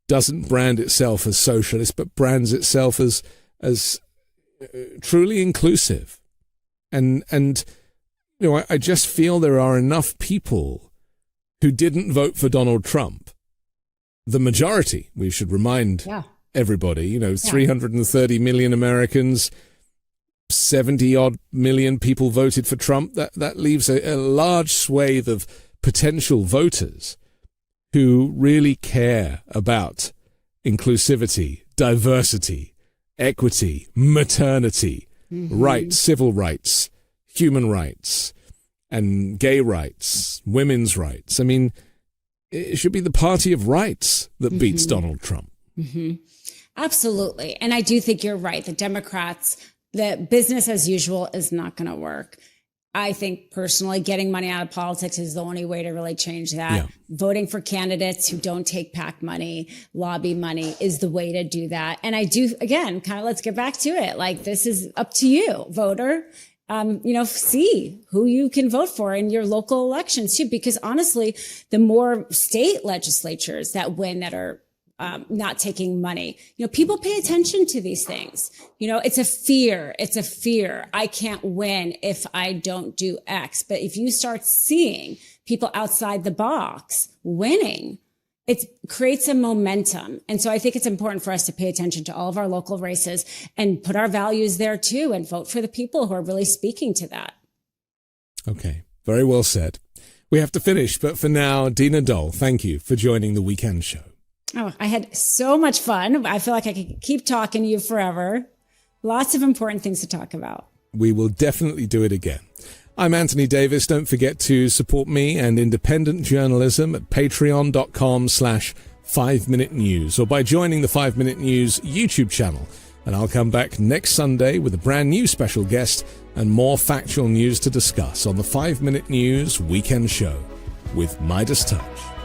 doesn't brand itself as socialist, but brands itself as truly inclusive. And I just feel there are enough people who didn't vote for Donald Trump. The majority, we should remind everybody, 330 million Americans, 70 odd million people voted for Trump. That leaves a large swathe of potential voters who really care about inclusivity, diversity, equity, maternity, mm-hmm. rights, civil rights, human rights, and gay rights, women's rights. I mean, it should be the party of rights that beats mm-hmm. Donald Trump. Mm-hmm. Absolutely. And I do think you're right. The Democrats, the business as usual is not going to work. I think personally, getting money out of politics is the only way to really change that. Yeah. Voting for candidates who don't take PAC money, lobby money is the way to do that. And I do, again, kind of let's get back to it. Like, this is up to you, voter. See who you can vote for in your local elections too, because honestly, the more state legislatures that win that are not taking money. People pay attention to these things. It's a fear. I can't win if I don't do X. But if you start seeing people outside the box winning, it creates a momentum. And so I think it's important for us to pay attention to all of our local races and put our values there too, and vote for the people who are really speaking to that. Okay. Very well said. We have to finish, but for now, Dina Doll, thank you for joining the Weekend Show. Oh, I had so much fun. I feel like I could keep talking to you forever. Lots of important things to talk about. We will definitely do it again. I'm Anthony Davis. Don't forget to support me and independent journalism at patreon.com/5Minute News or by joining the 5 Minute News YouTube channel. And I'll come back next Sunday with a brand new special guest and more factual news to discuss on the 5 Minute News Weekend Show with MeidasTouch.